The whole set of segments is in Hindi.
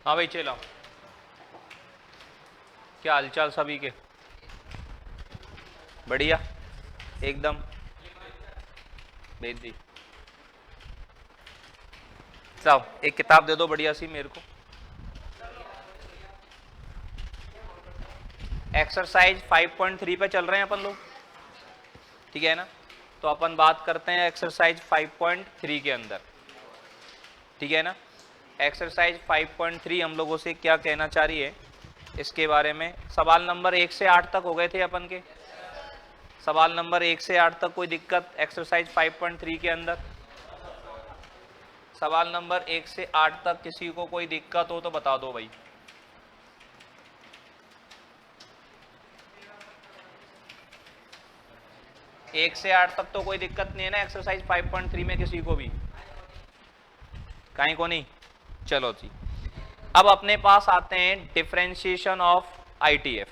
हाँ भाई चलो, क्या हालचाल सभी के? बढ़िया एकदम। भेज दी। साहब एक किताब दे दो बढ़िया सी मेरे को। एक्सरसाइज 5.3 पे चल रहे हैं अपन लोग, ठीक है ना? तो अपन बात करते हैं एक्सरसाइज 5.3 के अंदर, ठीक है ना? एक्सरसाइज 5.3 हम लोगों से क्या कहना चाह रही है इसके बारे में। सवाल नंबर 1 से 8 तक हो गए थे अपन के। सवाल नंबर 1 से 8 तक कोई दिक्कत एक्सरसाइज 5.3 के अंदर? सवाल नंबर 1 से 8 तक किसी को कोई दिक्कत हो तो बता दो भाई। 1 से 8 तक तो कोई दिक्कत नहीं है ना एक्सरसाइज 5.3 में किसी को भी? कहीं को नहीं? चलो जी, अब अपने पास आते हैं डिफरेंशिएशन ऑफ आईटीएफ।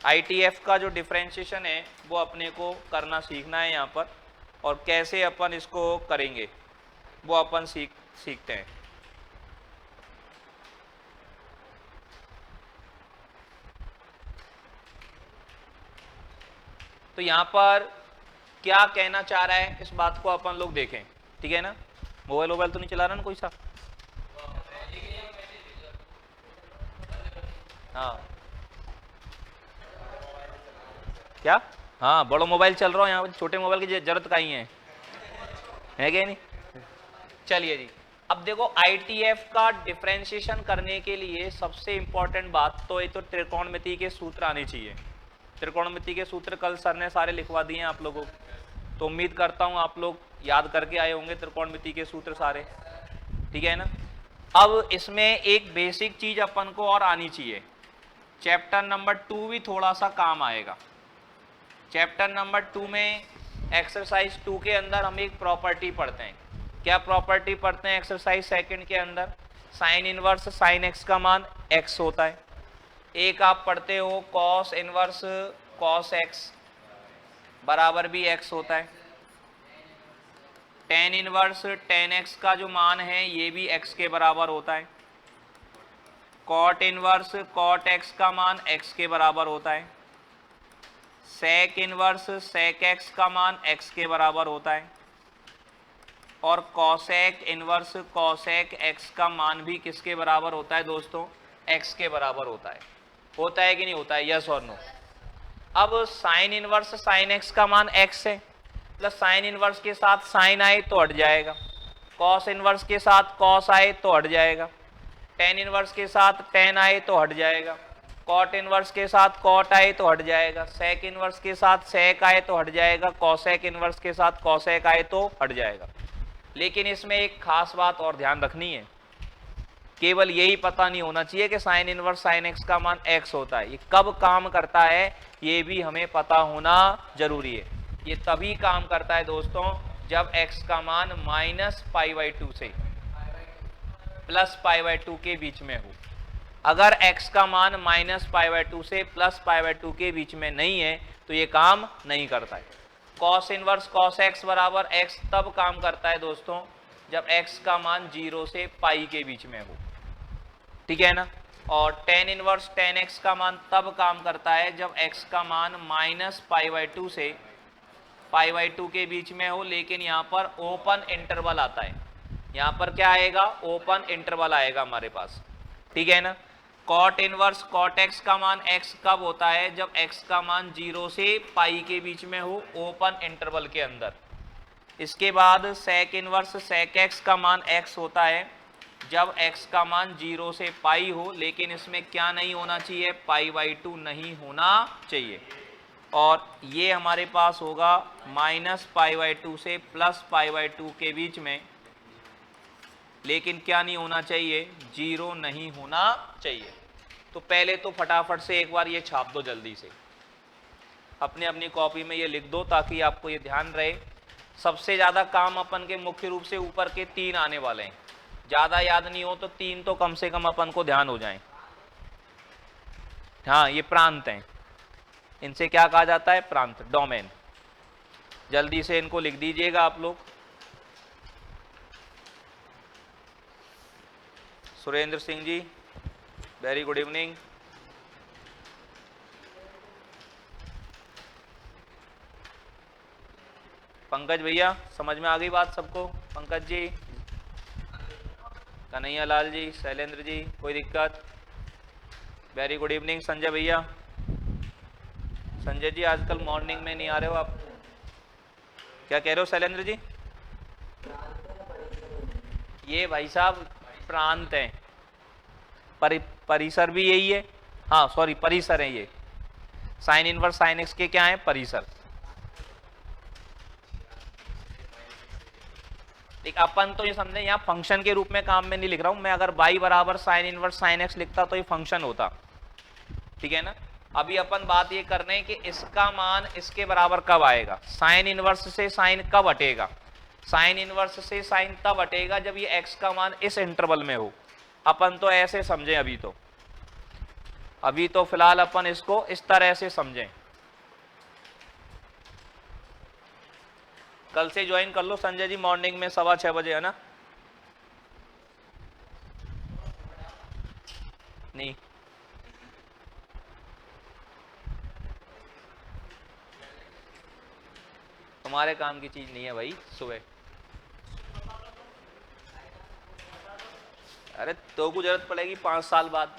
आईटीएफ का जो डिफरेंशिएशन है वो अपने को करना सीखना है यहाँ पर, और कैसे अपन इसको करेंगे वो अपन सीखते हैं। तो यहाँ पर क्या कहना चाह रहा है इस बात को अपन लोग देखें, ठीक है ना? मोबाइल तो नहीं चला रहा ना कोई सा? हाँ क्या? हाँ बड़ो मोबाइल चल रहा हो यहाँ पर, छोटे मोबाइल की जरूरत कहीं है क्या नहीं? चलिए जी, अब देखो आईटीएफ का डिफरेंशिएशन करने के लिए सबसे इंपॉर्टेंट बात तो ये तो त्रिकोणमिति के सूत्र आने चाहिए। त्रिकोणमिति के सूत्र कल सर ने सारे लिखवा दिए हैं आप लोगों को, तो उम्मीद करता हूं आप लोग याद करके आए होंगे त्रिकोणमिति के सूत्र सारे, ठीक है ना? अब इसमें एक बेसिक चीज अपन को और आनी चाहिए, चैप्टर नंबर 2 भी थोड़ा सा काम आएगा। चैप्टर नंबर 2 में एक्सरसाइज 2 के अंदर हम एक प्रॉपर्टी पढ़ते हैं। क्या प्रॉपर्टी पढ़ते हैं एक्सरसाइज सेकंड के अंदर? साइन इनवर्स साइन एक्स का मान एक्स होता है। एक आप पढ़ते हो कॉस इनवर्स कॉस एक्स बराबर भी एक्स होता है। टेन इनवर्स टेन एक्स का जो मान है ये भी एक्स के बराबर होता है। कॉट इनवर्स कॉट एक्स का मान एक्स के बराबर होता है। सेक इनवर्स सेक एक्स का मान एक्स के बराबर होता है। और कॉसेक इनवर्स कॉसेक एक्स का मान भी किसके बराबर होता है दोस्तों? एक्स के बराबर होता है। होता है कि नहीं होता है? यस और नो। अब साइन इनवर्स साइन एक्स का मान एक्स है, प्लस साइन इनवर्स के साथ साइन आए तो हट जाएगा, कॉस इनवर्स के साथ कॉस आए तो हट जाएगा, टेन इनवर्स के साथ टेन आए तो हट जाएगा, कॉट इनवर्स के साथ कॉट आए तो हट जाएगा, सेक इनवर्स के साथ सेक आए तो हट जाएगा, कॉसेक इनवर्स के साथ कॉसेक आए तो हट जाएगा। लेकिन इसमें एक खास बात और ध्यान रखनी है, केवल यही पता नहीं होना चाहिए कि साइन इनवर्स साइन एक्स का मान एक्स होता है। ये कब काम करता है ये भी हमें पता होना जरूरी है। ये तभी काम करता है दोस्तों जब एक्स का मान -π/2 से +π/2 के बीच में हो। अगर x का मान -π/2 से +π/2 के बीच में नहीं है तो ये काम नहीं करता है। कॉस इनवर्स कॉस एक्स बराबर एक्स तब काम करता है दोस्तों जब x का मान 0 से पाई के बीच में हो, ठीक है ना? और टेन इनवर्स टेन एक्स का मान तब काम करता है जब x का मान -π/2 से π/2 के बीच में हो, लेकिन यहाँ पर ओपन इंटरवल आता है। यहाँ पर क्या आएगा? ओपन इंटरवल आएगा हमारे पास, ठीक है ना? कॉट इनवर्स कॉट एक्स का मान x कब होता है? जब x का मान 0 से पाई के बीच में हो, ओपन इंटरवल के अंदर। इसके बाद सेक इनवर्स सेक एक्स का मान x होता है जब x का मान 0 से पाई हो, लेकिन इसमें क्या नहीं होना चाहिए? π/2 नहीं होना चाहिए। और ये हमारे पास होगा -π/2 से +π/2 के बीच में, लेकिन क्या नहीं होना चाहिए? 0 नहीं होना चाहिए। तो पहले तो फटाफट से एक बार ये छाप दो जल्दी से, अपने अपनी कॉपी में ये लिख दो ताकि आपको ये ध्यान रहे। सबसे ज्यादा काम अपन के मुख्य रूप से ऊपर के 3 आने वाले हैं, ज्यादा याद नहीं हो तो 3 तो कम से कम अपन को ध्यान हो जाए। हाँ ये प्रांत हैं, इनसे क्या कहा जाता है? प्रांत, डोमेन। जल्दी से इनको लिख दीजिएगा आप लोग। Surendra Singh ji very good evening. Pankaj भैया समझ में आ गई बात सबको? पंकज जी, कन्हैया लाल जी, शैलेंद्र जी, कोई दिक्कत? वेरी गुड इवनिंग संजय भैया। संजय जी आजकल मॉर्निंग में नहीं आ रहे हो आप, क्या कह रहे हो शैलेंद्र जी? ये भाई साहब प्रांत हैं, परिसर भी यही है। हाँ सॉरी, परिसर है ये। साइन इनवर्स साइन एक्स के क्या है? परिसर। एक अपन तो ये समझे यहाँ फंक्शन के रूप में काम में नहीं लिख रहा हूं मैं। अगर y बराबर साइन इनवर्स साइन एक्स लिखता तो ये फंक्शन होता, ठीक है ना। अभी अपन बात ये कर रहे हैं कि इसका मान इसके बराबर कब आएगा, साइन इनवर्स से साइन कब हटेगा। साइन इनवर्स से साइन तब हटेगा जब ये x का मान इस इंटरवल में हो। अपन तो ऐसे समझे, अभी तो फिलहाल अपन इसको इस तरह से समझें। कल से ज्वाइन कर लो संजय जी, मॉर्निंग में 6:15 बजे, है ना? नहीं, तुम्हारे काम की चीज नहीं है भाई सुबह। अरे तो को जरूरत पड़ेगी 5 साल बाद।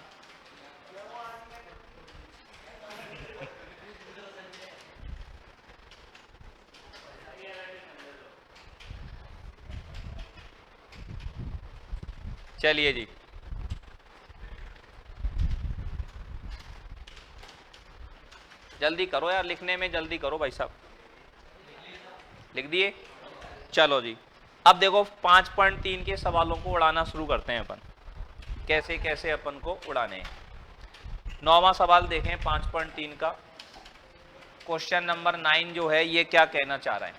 चलिए जी, जल्दी करो यार, लिखने में जल्दी करो भाई साहब। लिख दिए? चलो जी, अब देखो 5.3 के सवालों को उड़ाना शुरू करते हैं अपन। कैसे कैसे अपन को उड़ाने हैं। 9वां सवाल देखें 5.3 का। क्वेश्चन नंबर 9 जो है ये क्या कहना चाह रहा है,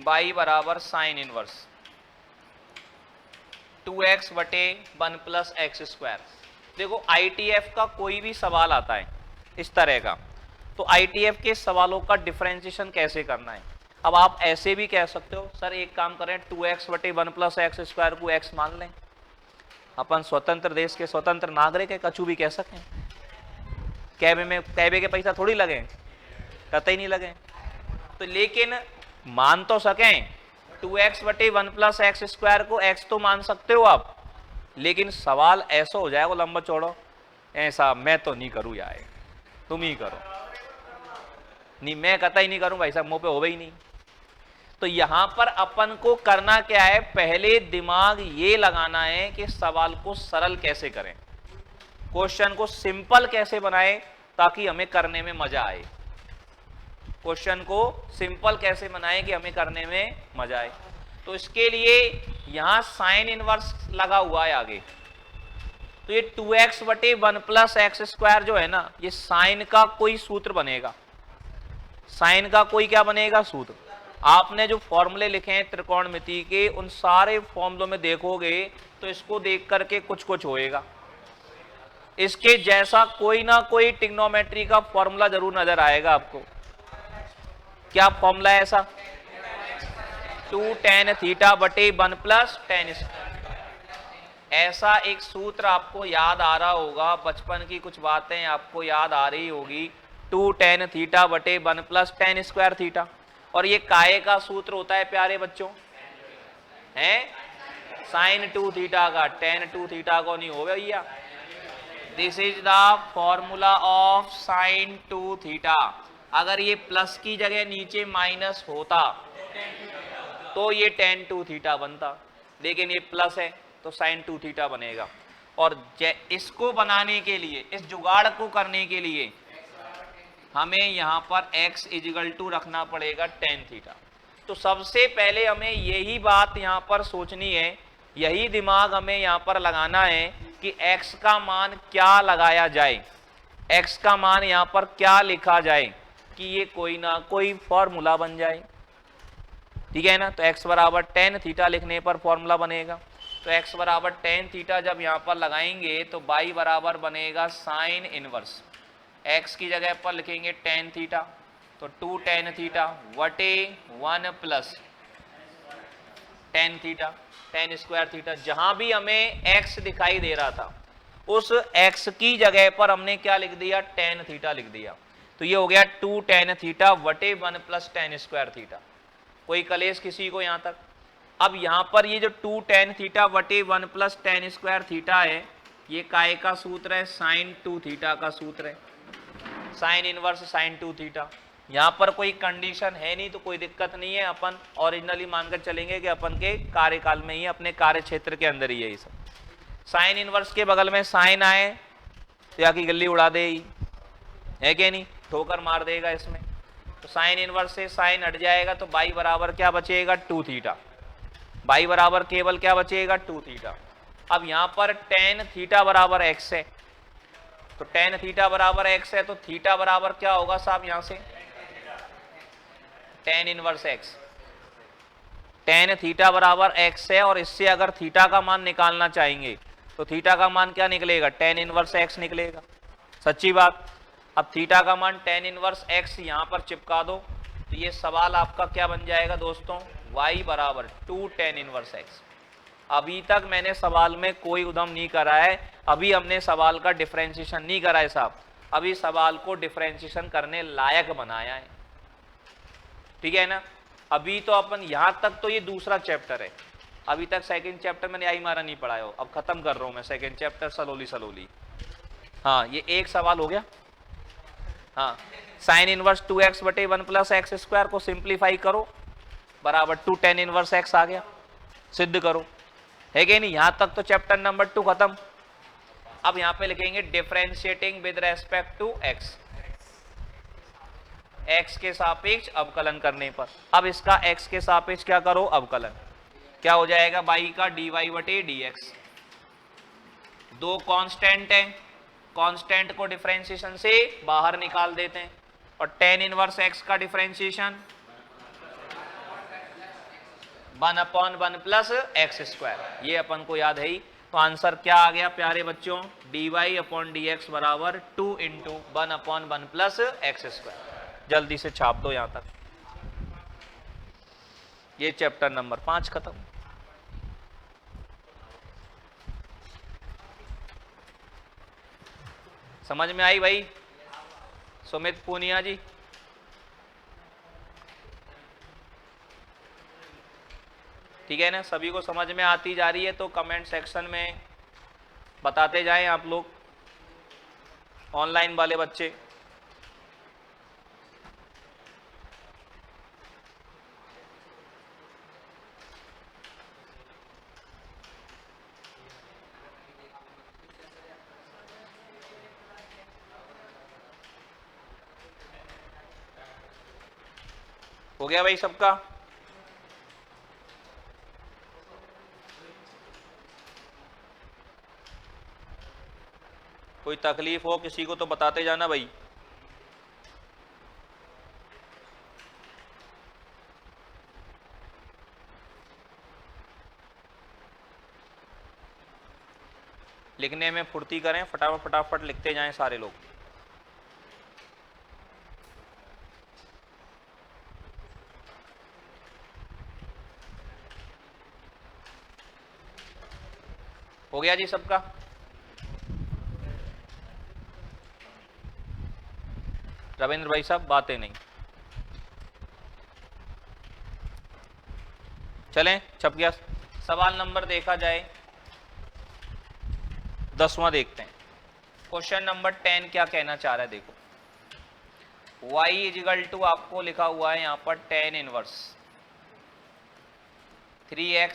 y बराबर साइन इनवर्स 2x बटे 1 प्लस एक्स स्क्वायर। देखो ITF का कोई भी सवाल आता है इस तरह का, तो ITF के सवालों का डिफरेंशिएशन कैसे करना है। अब आप ऐसे भी कह सकते हो सर एक काम करें 2x बटे 1 प्लस एक्स स्क्वायर को x मान लें। अपन स्वतंत्र देश के स्वतंत्र नागरिक है, कछु भी कह सकें। कैबे के पैसा थोड़ी लगे, कतई नहीं लगे। तो लेकिन मान तो सकें 2x बटे 1 प्लस एक्स स्क्वायर को x तो मान सकते हो आप, लेकिन सवाल ऐसा हो जाएगा लंबा चौड़ा, ऐसा मैं तो नहीं करूँ यार, तुम ही करो। नहीं मैं कतई नहीं करूं भाई साहब, मुंह पे हो ही नहीं। तो यहां पर अपन को करना क्या है, पहले दिमाग ये लगाना है कि सवाल को सरल कैसे करें, क्वेश्चन को सिंपल कैसे बनाएं ताकि हमें करने में मजा आए। क्वेश्चन को सिंपल कैसे बनाएं कि हमें करने में मजा आए। तो इसके लिए यहां साइन इनवर्स लगा हुआ है आगे, तो ये 2x बटे 1 प्लस एक्स स्क्वायर जो है ना, ये साइन का कोई सूत्र बनेगा। साइन का कोई क्या बनेगा? सूत्र। आपने जो फॉर्मूले लिखे हैं त्रिकोणमिति के, उन सारे फॉर्मूलों में देखोगे तो इसको देख करके कुछ कुछ होएगा। इसके जैसा कोई ना कोई ट्रिग्नोमेट्री का फॉर्मूला जरूर नजर आएगा आपको। क्या फॉर्मूला है ऐसा? 2 tan थीटा बटे 1 प्लस tan। ऐसा एक सूत्र आपको याद आ रहा होगा, बचपन की कुछ बातें आपको याद आ रही होगी। 2 tan थीटा बटे 1 प्लस tan स्क्वायर थीटा। और ये काय का सूत्र होता है प्यारे बच्चों, हैं? साइन 2 थीटा का, tan 2 थीटा को नहीं हो भैया। This is the formula of sine 2 theta. अगर ये प्लस की जगह नीचे माइनस होता तो ये tan 2 थीटा बनता, लेकिन ये प्लस है तो साइन 2 थीटा बनेगा। और इसको बनाने के लिए, इस जुगाड़ को करने के लिए हमें यहां पर x इजिकल टू रखना पड़ेगा tan थीटा। तो सबसे पहले हमें यही बात यहां पर सोचनी है, यही दिमाग हमें यहां पर लगाना है कि x का मान क्या लगाया जाए, x का मान यहां पर क्या लिखा जाए कि ये कोई ना कोई फॉर्मूला बन जाए, ठीक है ना। तो x बराबर tan थीटा लिखने पर फॉर्मूला बनेगा। तो x बराबर tan थीटा जब यहां पर लगाएंगे तो y बराबर बनेगा साइन इनवर्स, x की जगह पर लिखेंगे tan थीटा, तो 2 tan थीटा वटे 1 plus tan theta, tan square theta. जहां भी हमें एक्स दिखाई दे रहा था उस एक्स की जगह पर हमने क्या लिख दिया, टेन थीटा लिख दिया। तो ये हो गया 2 टेन थीटा वटे 1 प्लस टेन स्क्वायर थीटा। कोई कलेश किसी को यहां तक? अब यहां पर ये जो 2 टेन थीटा वटे 1 प्लस टेन स्क्वायर थीटा है, ये काय का सूत्र है, साइन 2 थीटा का सूत्र है, साइन इनवर्स साइन 2 थीटा। यहां पर कोई कंडीशन है नहीं तो कोई दिक्कत नहीं है, अपन ओरिजिनली मानकर चलेंगे कि अपन के कार्यकाल में ही, अपने कार्य क्षेत्र के अंदर ही है ये सब। साइन इनवर्स के बगल में साइन आए तो या की गल्ली उड़ा दे ही, है कि नहीं, ठोकर मार देगा इसमें। तो साइन इनवर्स से साइन हट जाएगा तो बाई बराबर क्या बचेगा, 2 थीटा। बाई बराबर केवल क्या बचेगा, 2 थीटा। अब यहां पर टेन थीटा बराबर एक्स है, तो टेन थीटा बराबर एक्स है तो थीटा बराबर क्या होगा साहब, यहां से tan inverse x. Tan theta बराबर एक्स है और इससे अगर थीटा का मान निकालना चाहेंगे तो थीटा का मान क्या निकलेगा, टेन इनवर्स एक्स निकलेगा। सच्ची बात। अब थीटा का मान टेन इनवर्स एक्स यहां पर चिपका दो तो ये सवाल आपका क्या बन जाएगा दोस्तों, y बराबर 2 टेन इनवर्स एक्स। अभी तक मैंने सवाल में कोई उद्यम नहीं करा है, अभी हमने सवाल का डिफरेंशिएशन नहीं करा है साहब, अभी सवाल को डिफरेंशिएशन करने लायक बनाया है, ठीक है ना। अभी तो अपन यहां तक तो ये दूसरा चैप्टर है, अभी तक सेकंड चैप्टर मैंने आई मारा नहीं पढ़ाया हो, अब खत्म कर रहा हूं मैं सेकंड चैप्टर सलोली सलोली। हाँ ये एक सवाल हो गया। हाँ साइन इनवर्स 2x बटे 1 प्लस एक्स स्क्वायर को सिंप्लीफाई करो बराबर 2 टेन इनवर्स एक्स आ गया, सिद्ध करो, है कि नहीं। यहां तक तो चैप्टर नंबर 2 खत्म। अब यहां पे लिखेंगे differentiating with respect to X, X के सापेक्ष अवकलन करने पर। अब इसका एक्स के सापेक्ष क्या करो, अवकलन। क्या हो जाएगा, बाई का dy बटे dx। दो कांस्टेंट है, कांस्टेंट को डिफरेंशिएशन से बाहर निकाल देते हैं और टेन इनवर्स एक्स का डिफरेंशिएशन 1/1 प्लस एक्स स्क्वायर, ये अपन को याद है ही। तो आंसर क्या आ गया प्यारे बच्चों, dy अपॉन dx बराबर 2 इंटू 1/1 प्लस एक्स स्क्वायर। जल्दी से छाप दो यहां तक। ये चैप्टर नंबर 5 खत्म। समझ में आई भाई? सुमित पूनिया जी, ठीक है ना, सभी को समझ में आती जा रही है तो कमेंट सेक्शन में बताते जाएं आप लोग, ऑनलाइन वाले बच्चे। हो गया भाई सबका? कोई तकलीफ हो किसी को तो बताते जाना भाई। लिखने में फुर्ती करें, फटाफट फटाफट लिखते जाएं सारे लोग। हो गया जी सबका? रविंद्र भाई साहब बातें नहीं, चलें छप गया। सवाल नंबर देखा जाए 10वां देखते हैं। क्वेश्चन नंबर 10 क्या कहना चाह रहा है देखो, y इजिकल टू आपको लिखा हुआ है यहां पर tan inverse 3x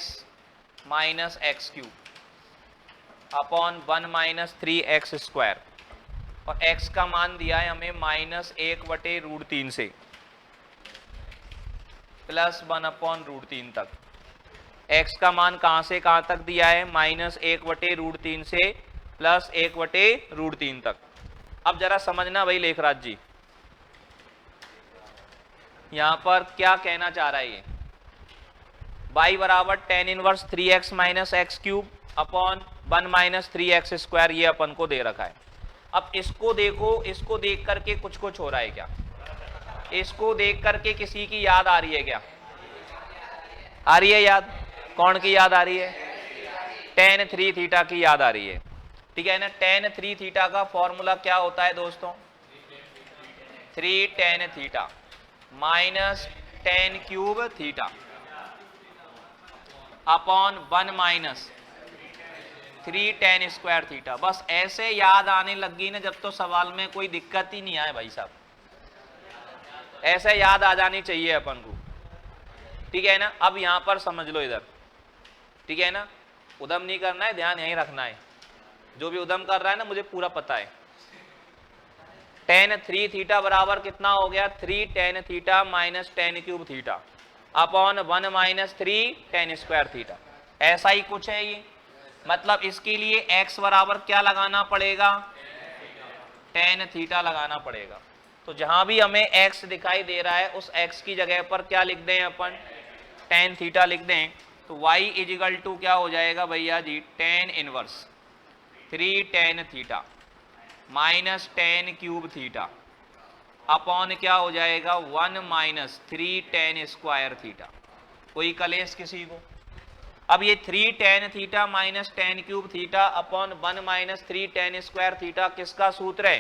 minus x cube upon 1 minus 3x square, और x का मान दिया है हमें -1/√3 से प्लस 1/√3 तक। x का मान कहां से कहां तक दिया है, -1/√3 से प्लस 1/√3 तक। अब जरा समझना भाई लेखराज जी, यहां पर क्या कहना चाह रहा है ये, y बराबर tan inverse 3x minus x cube upon 1 minus 3x square, ये अपन को दे रखा है। अब इसको देखो, इसको देख करके कुछ कुछ हो रहा है क्या, इसको देख करके किसी की याद आ रही है क्या, आ रही है याद? कौन की याद आ रही है? tan 3 थीटा की याद आ रही है, ठीक है ना। tan 3 थीटा का फॉर्मूला क्या होता है दोस्तों? 3 tan theta minus tan cube theta upon 1 minus 3 tan square theta. बस ऐसे याद आने लगी ना जब तो सवाल में कोई दिक्कत ही नहीं आए भाई साहब, ऐसे याद आ जानी चाहिए अपन को, ठीक है ना। अब यहां पर समझ लो इधर, ठीक है ना, उदम नहीं करना है, ध्यान यहीं रखना है। जो भी उदम कर रहा है ना मुझे पूरा पता है। tan 3 थीटा बराबर कितना हो गया? 3 tan theta minus tan cube theta upon 1 minus 3 tan square theta. ऐसा ही कुछ है ये, मतलब इसके लिए x बराबर क्या लगाना पड़ेगा? tan थीटा लगाना पड़ेगा। तो जहां भी हमें x दिखाई दे रहा है उस x की जगह पर क्या लिख दें अपन? tan थीटा लिख दें। तो y इजिकल टू क्या हो जाएगा भैया जी? tan inverse 3 tan theta minus tan cube theta upon क्या हो जाएगा? 1 माइनस 3 tan स्क्वायर थीटा। कोई कलेश किसी को? अब ये 3 tan theta minus tan cube theta upon 1 minus 3 tan square theta किसका सूत्र है?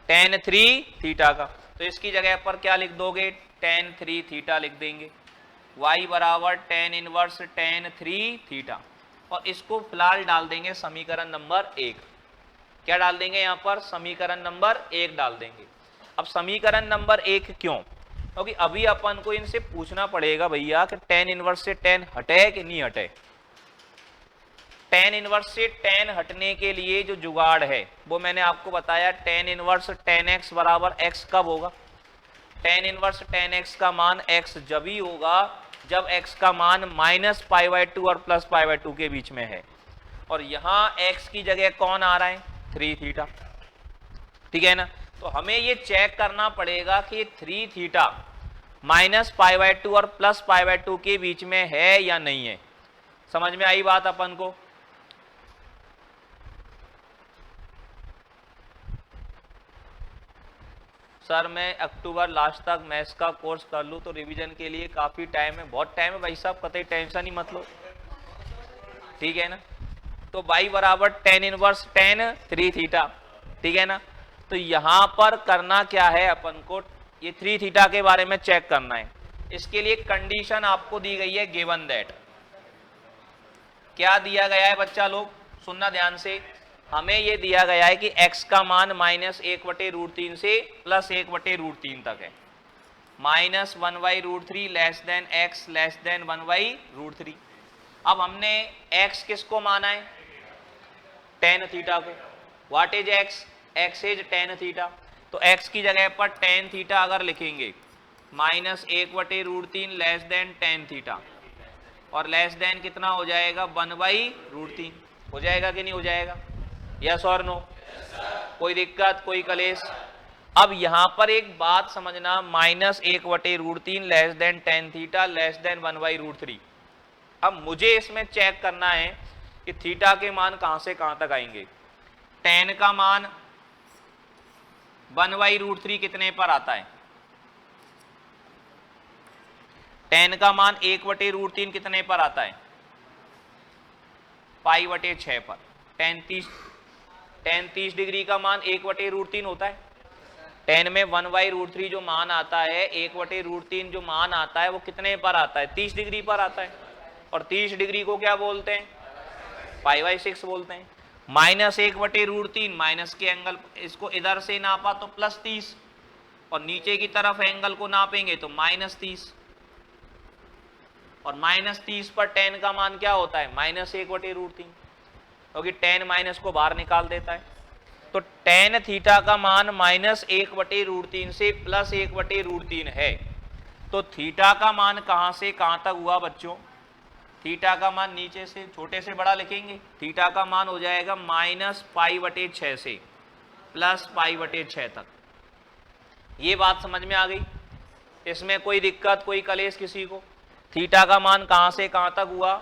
tan 3 थीटा का। तो इसकी जगह पर क्या लिख दोगे? tan 3 थीटा लिख देंगे। y बराबर tan इनवर्स tan 3 थीटा, और इसको फिलहाल डाल देंगे समीकरण नंबर 1। क्या डाल देंगे यहाँ पर? समीकरण नंबर 1 डाल देंगे। अब समीकरण नंबर 1 क्यों? क्योंकि अभी अपन को इनसे पूछना पड़ेगा भैया कि tan इनवर्स से tan हटे कि नहीं हटे। tan इनवर्स से tan हटने के लिए जो जुगाड़ है वो मैंने आपको बताया। tan इनवर्स tan x बराबर x कब होगा? tan इनवर्स tan x का मान x जब ही होगा जब x का मान माइनस π/2 और प्लस π/2 के बीच में है। और यहां x की जगह कौन आ रहा है? 3 थीटा, ठीक है ना। तो हमें ये चेक करना पड़ेगा कि 3 थीटा माइनस π/2 और प्लस π/2 के बीच में है या नहीं है। समझ में आई बात अपन को? सर मैं अक्टूबर लास्ट तक मैथ्स का कोर्स कर लूँ तो रिवीजन के लिए काफ़ी टाइम है। बहुत टाइम है भाई साहब, कतई टेंशन ही मत लो, ठीक है ना। तो y बराबर tan इनवर्स tan 3 थीटा, ठीक है ना। तो यहां पर करना क्या है अपन को? ये 3 थीटा के बारे में चेक करना है। इसके लिए कंडीशन आपको दी गई है गिवन दैट। क्या दिया गया है बच्चा लोग? सुनना ध्यान से। हमें ये दिया गया है कि x का मान -1/√3 से +1/√3 तक है। -1/√3 less than x less than 1/√3। अब हमने x किसको माना है? tan थीटा को। What is x? x is tan theta. तो x की जगह पर tan थीटा अगर लिखेंगे -1/√3 लेस देन tan थीटा, और लेस देन कितना हो जाएगा? 1/√3 हो जाएगा कि नहीं हो जाएगा? यस और नो? कोई दिक्कत, कोई कलेश? अब यहां पर एक बात समझना, -1/√3 less than tan theta less then 1/√3। अब मुझे इसमें चेक करना है कि थीटा के मान कहां से कहां तक आएंगे। tan का मान 1/√3 कितने पर आता है? tan का मान 1/√3 कितने पर आता है? π/6 पर। tan 30 डिग्री का मान 1/√3 होता है। tan में 1/√3 जो मान आता है, 1/√3 जो मान आता है वो कितने पर आता है? 30 डिग्री पर आता है। और 30 डिग्री को क्या बोलते हैं? π/6 बोलते हैं। -1/√3 माइनस के एंगल, इसको इधर से नापा तो +30, और नीचे की तरफ एंगल को नापेंगे तो -30, और -30 पर tan का मान क्या होता है? -1/√3, क्योंकि tan माइनस को बाहर निकाल देता है। तो tan थीटा का मान -1/√3 से +1/√3 है। तो थीटा का मान कहां से कहां तक हुआ बच्चों? थीटा का मान नीचे से छोटे से बड़ा लिखेंगे। थीटा का मान हो जाएगा -π/6 से +π/6 तक। ये बात समझ में आ गई? इसमें कोई दिक्कत, कोई कलेश किसी को? थीटा का मान कहां से कहां तक हुआ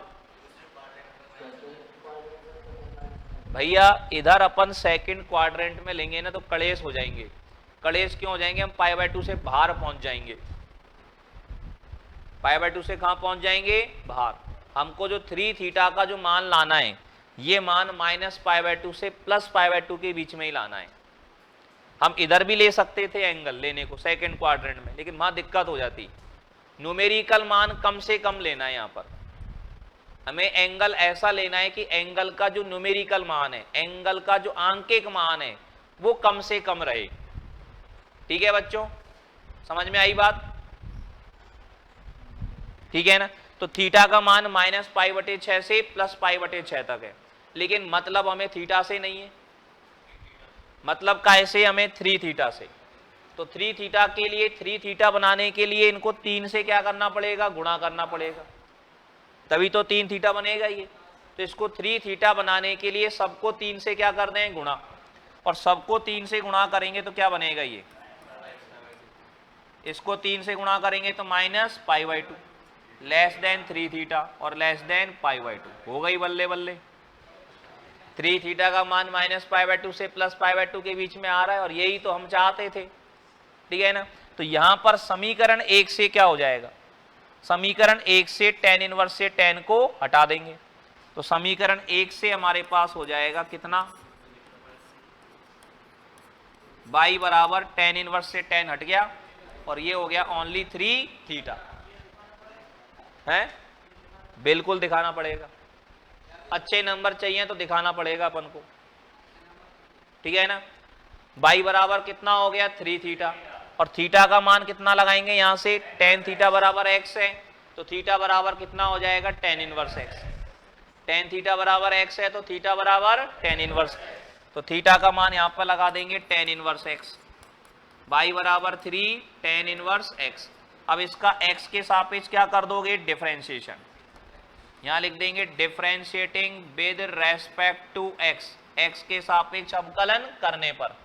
भैया? इधर अपन सेकंड क्वाड्रेंट में लेंगे ना तो कलेश हो जाएंगे। कलेश क्यों हो जाएंगे? हम π/2 से बाहर पहुंच जाएंगे। पाई बाय 2 से कहाँ पहुंच जाएंगे, बाहर। हमको जो 3 थीटा का जो मान लाना है, ये मान माइनस पाई बाय 2 से प्लस पाई बाय 2 के बीच में ही लाना है। हम इधर भी ले सकते थे एंगल लेने को सेकंड क्वाड्रेंट में, लेकिन वहां दिक्कत हो जाती। न्यूमेरिकल मान कम से कम लेना है। यहाँ पर हमें एंगल ऐसा लेना है कि एंगल का जो न्यूमेरिकल मान है, एंगल का जो आंकिक मान है, वो कम से कम रहे। ठीक है बच्चों, समझ में आई बात? ठीक है ना। तो थीटा का मान माइनस पाई बटे 6 से प्लस पाई बटे 6 तक है, लेकिन मतलब हमें थीटा से नहीं है, मतलब कैसे, हमें 3 थीटा से। तो 3 थीटा के लिए, 3 थीटा बनाने के लिए इनको 3 से क्या करना पड़ेगा, गुणा करना पड़ेगा, तभी तो 3 थीटा बनेगा ये। तो इसको 3 थीटा बनाने के लिए सबको 3 से क्या कर दें, गुणा, और सबको 3 से गुणा करेंगे तो क्या बनेगा ये, इसको 3 से गुणा करेंगे तो minus pi by 2 less than 3 theta और लेस देन पाई बाय 2 हो गई, बल्ले बल्ले। 3 थीटा का मान माइनस पाई बाय 2 से प्लस पाई बाय 2 के बीच में आ रहा है, और यही तो हम चाहते थे। ठीक है ना। तो यहां पर समीकरण 1 से क्या हो जाएगा, समीकरण 1 से tan इनवर्स से tan को हटा देंगे, तो समीकरण 1 से हमारे पास हो जाएगा कितना, y बराबर tan इनवर्स से tan हट गया, और ये हो गया ओनली 3 थीटा है। बिल्कुल दिखाना पड़ेगा, अच्छे नंबर चाहिए तो दिखाना पड़ेगा अपन को। ठीक है ना। y बराबर कितना हो गया, 3 थीटा, और थीटा का मान कितना लगाएंगे यहां से, tan थीटा बराबर x है, तो थीटा बराबर कितना हो जाएगा, tan inverse x। tan theta बराबर x है तो थीटा बराबर tan इनवर्स, तो थीटा का मान यहां पर लगा देंगे tan इनवर्स x। y बराबर 3 tan इनवर्स x। अब इसका x के सापेक्ष क्या कर दोगे, डिफरेंशिएशन, यहां लिख देंगे differentiating with respect to x, x के सापेक्ष अवकलन करने पर।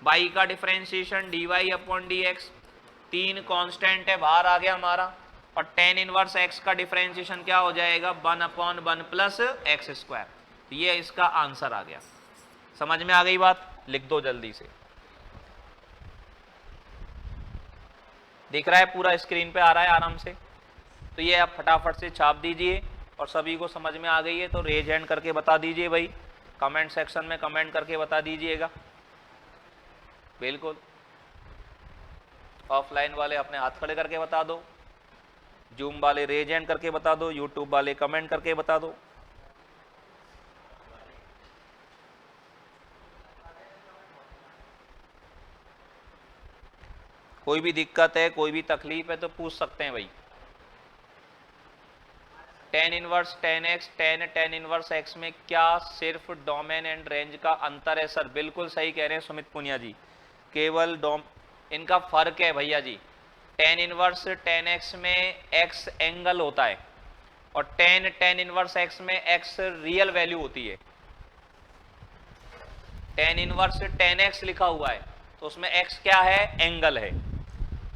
y का differentiation dy upon dx, 3 constant है, बाहर आ गया हमारा, और tan इनवर्स x का डिफरेंशिएशन क्या हो जाएगा, 1 अपॉन 1 प्लस एक्स स्क्वायर। तो ये इसका आंसर आ गया। समझ में आ गई बात, लिख दो जल्दी से। दिख रहा है पूरा, स्क्रीन पे आ रहा है आराम से। तो ये आप फटाफट से छाप दीजिए, और सभी को समझ में आ गई है तो रेज हैंड करके बता दीजिए भाई, कमेंट सेक्शन में कमेंट करके बता दीजिएगा। बिल्कुल, ऑफलाइन वाले अपने हाथ खड़े करके बता दो, जूम वाले रेज हैंड करके बता दो, यूट्यूब वाले कमेंट करके बता दो। कोई भी दिक्कत है, कोई भी तकलीफ है तो पूछ सकते हैं भाई। tan inverse tan x tan inverse x में क्या सिर्फ डोमेन एंड रेंज का अंतर है? सर बिल्कुल सही कह रहे हैं सुमित पुनिया जी, केवल इनका फर्क है भैया जी। tan इनवर्स tan x में x एंगल होता है, और tan इनवर्स x में x रियल वैल्यू होती है। tan इनवर्स tan x लिखा हुआ है तो उसमें x क्या है, एंगल है,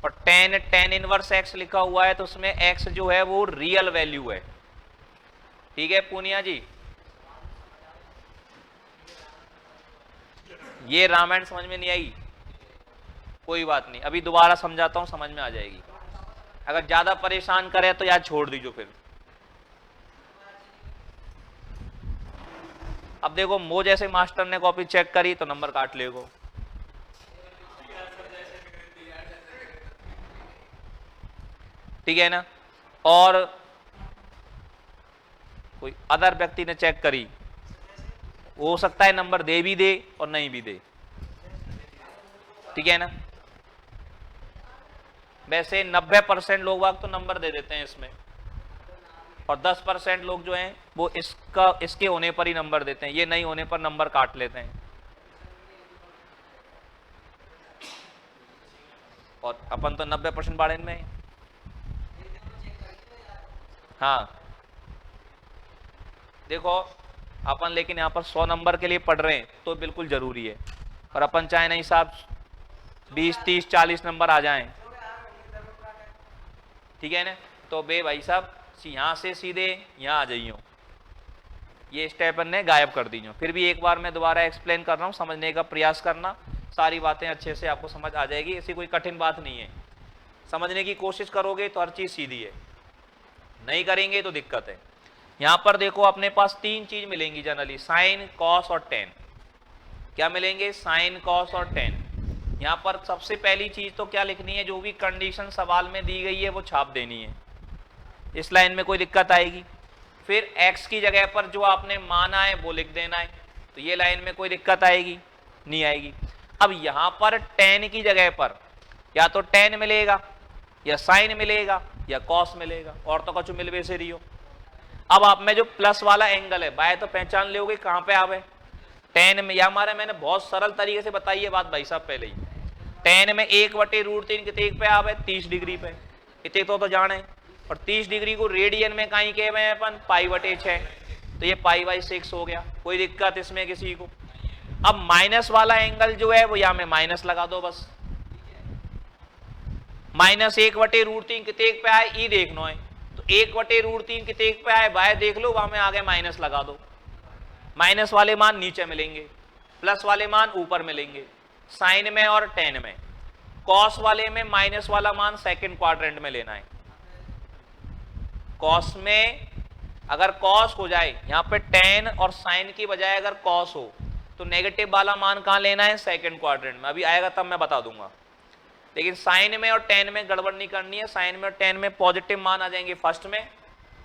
और tan इनवर्स x लिखा हुआ है तो उसमें x जो है वो रियल वैल्यू है। ठीक है पूनिया जी, ये रामायण समझ में नहीं आई, कोई बात नहीं, अभी दोबारा समझाता हूं, समझ में आ जाएगी। अगर ज्यादा परेशान करे तो यार छोड़ दीजिए फिर। अब देखो मो जैसे मास्टर ने कॉपी चेक करी तो नंबर काट लेगो। ठीक है ना। और कोई अदर व्यक्ति ने चेक करी, हो सकता है नंबर दे भी दे और नहीं भी दे। ठीक है ना। वैसे 90% लोग वाग तो नंबर दे देते हैं इसमें, और 10% लोग जो हैं वो इसके होने पर ही नंबर देते हैं, ये नहीं होने पर नंबर काट लेते हैं। और अपन तो 90% बाड़े में है। हाँ देखो अपन लेकिन यहाँ पर 100 नंबर के लिए पढ़ रहे हैं तो बिल्कुल जरूरी है, और अपन चाहे नहीं साहब 20, 30, 40 नंबर आ जाएं, ठीक है ना, तो बे भाई साहब यहाँ से सीधे यहाँ आ जाइए, ये स्टेप ने गायब कर दी। फिर भी एक बार मैं दोबारा एक्सप्लेन कर रहा हूँ, समझने का प्रयास करना, सारी बातें अच्छे से आपको समझ आ जाएगी, ऐसी कोई कठिन बात नहीं है, समझने की कोशिश करोगे तो हर चीज़ सीधी है। नहीं करेंगे तो दिक्कत है। यहां पर देखो अपने पास तीन चीज मिलेंगी जनरली, साइन, कॉस और टेन। क्या मिलेंगे? साइन, कॉस और टेन। यहां पर सबसे पहली चीज तो क्या लिखनी है, जो भी कंडीशन सवाल में दी गई है वो छाप देनी है, इस लाइन में कोई दिक्कत आएगी। फिर x की जगह पर जो आपने माना है वो लिख देना है, तो ये लाइन में कोई दिक्कत आएगी? नहीं आएगी। अब यहां पर tan की जगह पर या तो tan मिलेगा या साइन मिलेगा या कॉस मिलेगा, और तो कुछ मिलवे से रही हो। अब आप में जो प्लस वाला एंगल है बाय तो पहचान लोगे कहां पे आवे, tan में। या हमारे मैंने बहुत सरल तरीके से बताई है बात भाई साहब पहले ही, tan में 1/√3 कितने पे आवे? 30 डिग्री पे, इतने तो जाने। और 30 डिग्री को रेडियन में कहीं के में अपन π/6, तो ये π/6 हो गया। कोई दिक्कत इसमें किसी को? अब माइनस वाला एंगल जो है वो यहां में माइनस लगा दो बस, -1/√3 कितने पे आए? ई देखना है, तो 1/√3 कितने पे आए बाय देख लो, वहां में आगे माइनस लगा दो। माइनस वाले मान नीचे मिलेंगे, प्लस वाले मान ऊपर मिलेंगे, साइन में और टेन में। कॉस वाले में माइनस वाला मान सेकंड क्वाड्रेंट में लेना है। कॉस में अगर कॉस हो जाए, यहां पे टेन और साइन की बजाय अगर कॉस हो तो नेगेटिव वाला मान कहां लेना है? सेकंड क्वाड्रेंट में। अभी आएगा तब मैं बता दूंगा। लेकिन साइन में और टेन में गड़बड़ नहीं करनी है। साइन में और टेन में पॉजिटिव मान आ जाएंगे फर्स्ट में,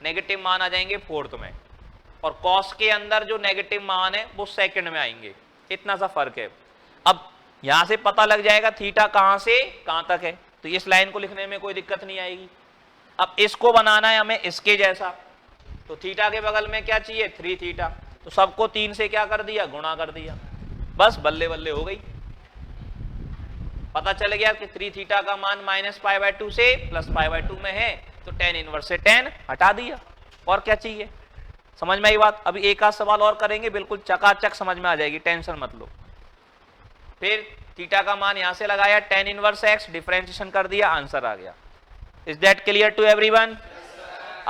नेगेटिव मान आ जाएंगे फोर्थ में, और कॉस के अंदर जो नेगेटिव मान है वो सेकंड में आएंगे। इतना सा फर्क है। अब यहां से पता लग जाएगा थीटा कहां से कहां तक है, तो इस लाइन को लिखने में कोई दिक्कत नहीं आएगी। अब इसको बनाना है हमें इसके जैसा, तो थीटा के बगल में क्या चाहिए? 3 थीटा। तो सबको 3 से क्या कर दिया? गुणा कर दिया, बस बल्ले बल्ले हो गई। पता चल गया कि 3 थीटा का मान -π/2 से +π/2 में है, तो tan इनवर्स से tan हटा दिया। और क्या चाहिए? समझ में आई बात? अभी एक आध सवाल और करेंगे, बिल्कुल चकाचक समझ में आ जाएगी, टेंशन मत लो। फिर थीटा का मान यहां से लगाया, tan इनवर्स x, डिफरेंशिएशन कर दिया, आंसर आ गया। Is that clear to everyone?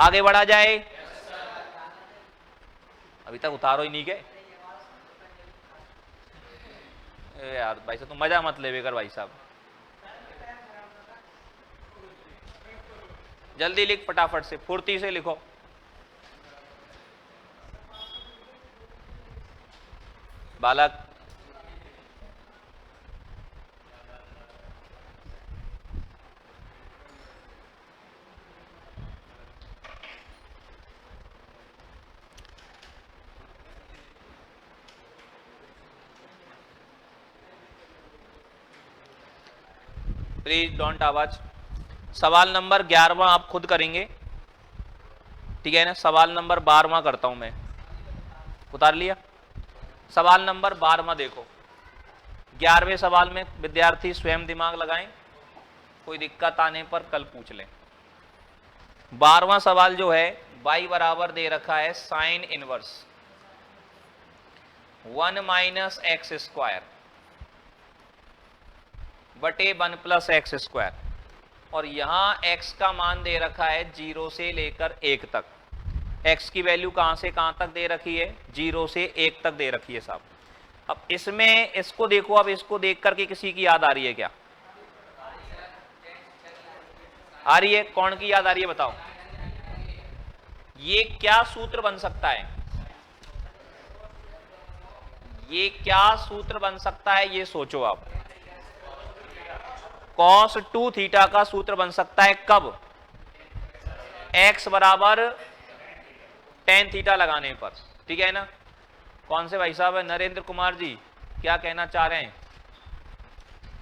आगे बढ़ा जाए। अभी तक उतारो ही नहीं गए यार भाई साहब, तुम मजा मत ले बेकर भाई साहब। जल्दी लिख, फटाफट से, फुर्ती से लिखो। बालक प्लीज डोंट आवाज। सवाल नंबर 11वां आप खुद करेंगे, ठीक है ना? सवाल नंबर 12वां करता हूं मैं, उतार लिया। सवाल नंबर 12वां देखो। 11वें सवाल में विद्यार्थी स्वयं दिमाग लगाएं, कोई दिक्कत आने पर कल पूछ लें। 12वां सवाल जो है, y बराबर दे रखा है साइन इनवर्स 1 - x² बटे 1 + x², और यहां x का मान दे रखा है 0 से लेकर 1 तक। x की वैल्यू कहां से कहां तक दे रखी है? 0 से 1 तक दे रखी है साहब। अब इसमें इसको देखो, अब इसको देख करके किसी की याद आ रही है क्या? आ रही है? कौन की याद आ रही है बताओ? ये क्या सूत्र बन सकता है? ये क्या सूत्र बन सकता है, ये सोचो आप। cos 2 थीटा का सूत्र बन सकता है कब? x बराबर tan थीटा लगाने पर, ठीक है ना? कौन से भाई साहब है? नरेंद्र कुमार जी, क्या कहना चाह रहे हैं?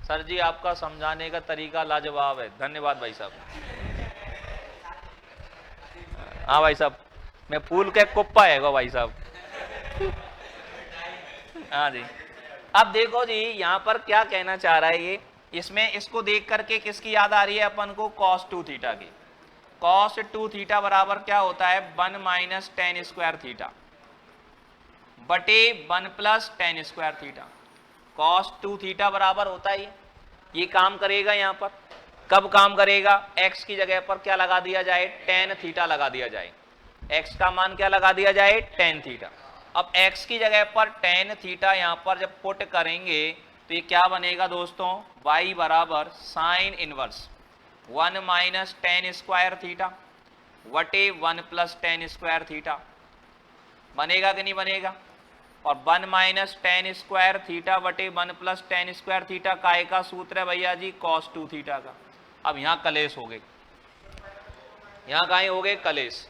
सर जी आपका समझाने का तरीका लाजवाब है, धन्यवाद भाई साहब। हाँ भाई साहब, मैं फूल के कुप्पा है भाई साहब। हाँ जी। अब देखो जी, यहां पर क्या कहना चाह रहा है ये, इसमें इसको देख करके किसकी याद आ रही है अपन को? cos 2 थीटा की। cos 2 थीटा बराबर क्या होता है? 1 - tan² थीटा बटे 1 + tan² थीटा। cos 2 थीटा बराबर होता है ये काम करेगा यहां पर। कब काम करेगा? x की जगह पर क्या लगा दिया जाए? tan थीटा लगा दिया जाए। x का मान क्या लगा दिया जाए? tan theta. अब x की जगह पर tan थीटा यहां पर जब पुट करेंगे तो ये क्या बनेगा दोस्तों? y बराबर साइन इनवर्स 1 - tan² थीटा वटे 1 प्लस टेन स्क्वायर थीटा बनेगा कि नहीं बनेगा। और 1 माइनस टेन स्क्वायर थीटा वटे 1 प्लस टेन स्क्वायर थीटा काय का सूत्र है भैया जी, कॉस 2 थीटा का। अब यहाँ कलेश हो गई, यहाँ कहीं हो गए कलेश।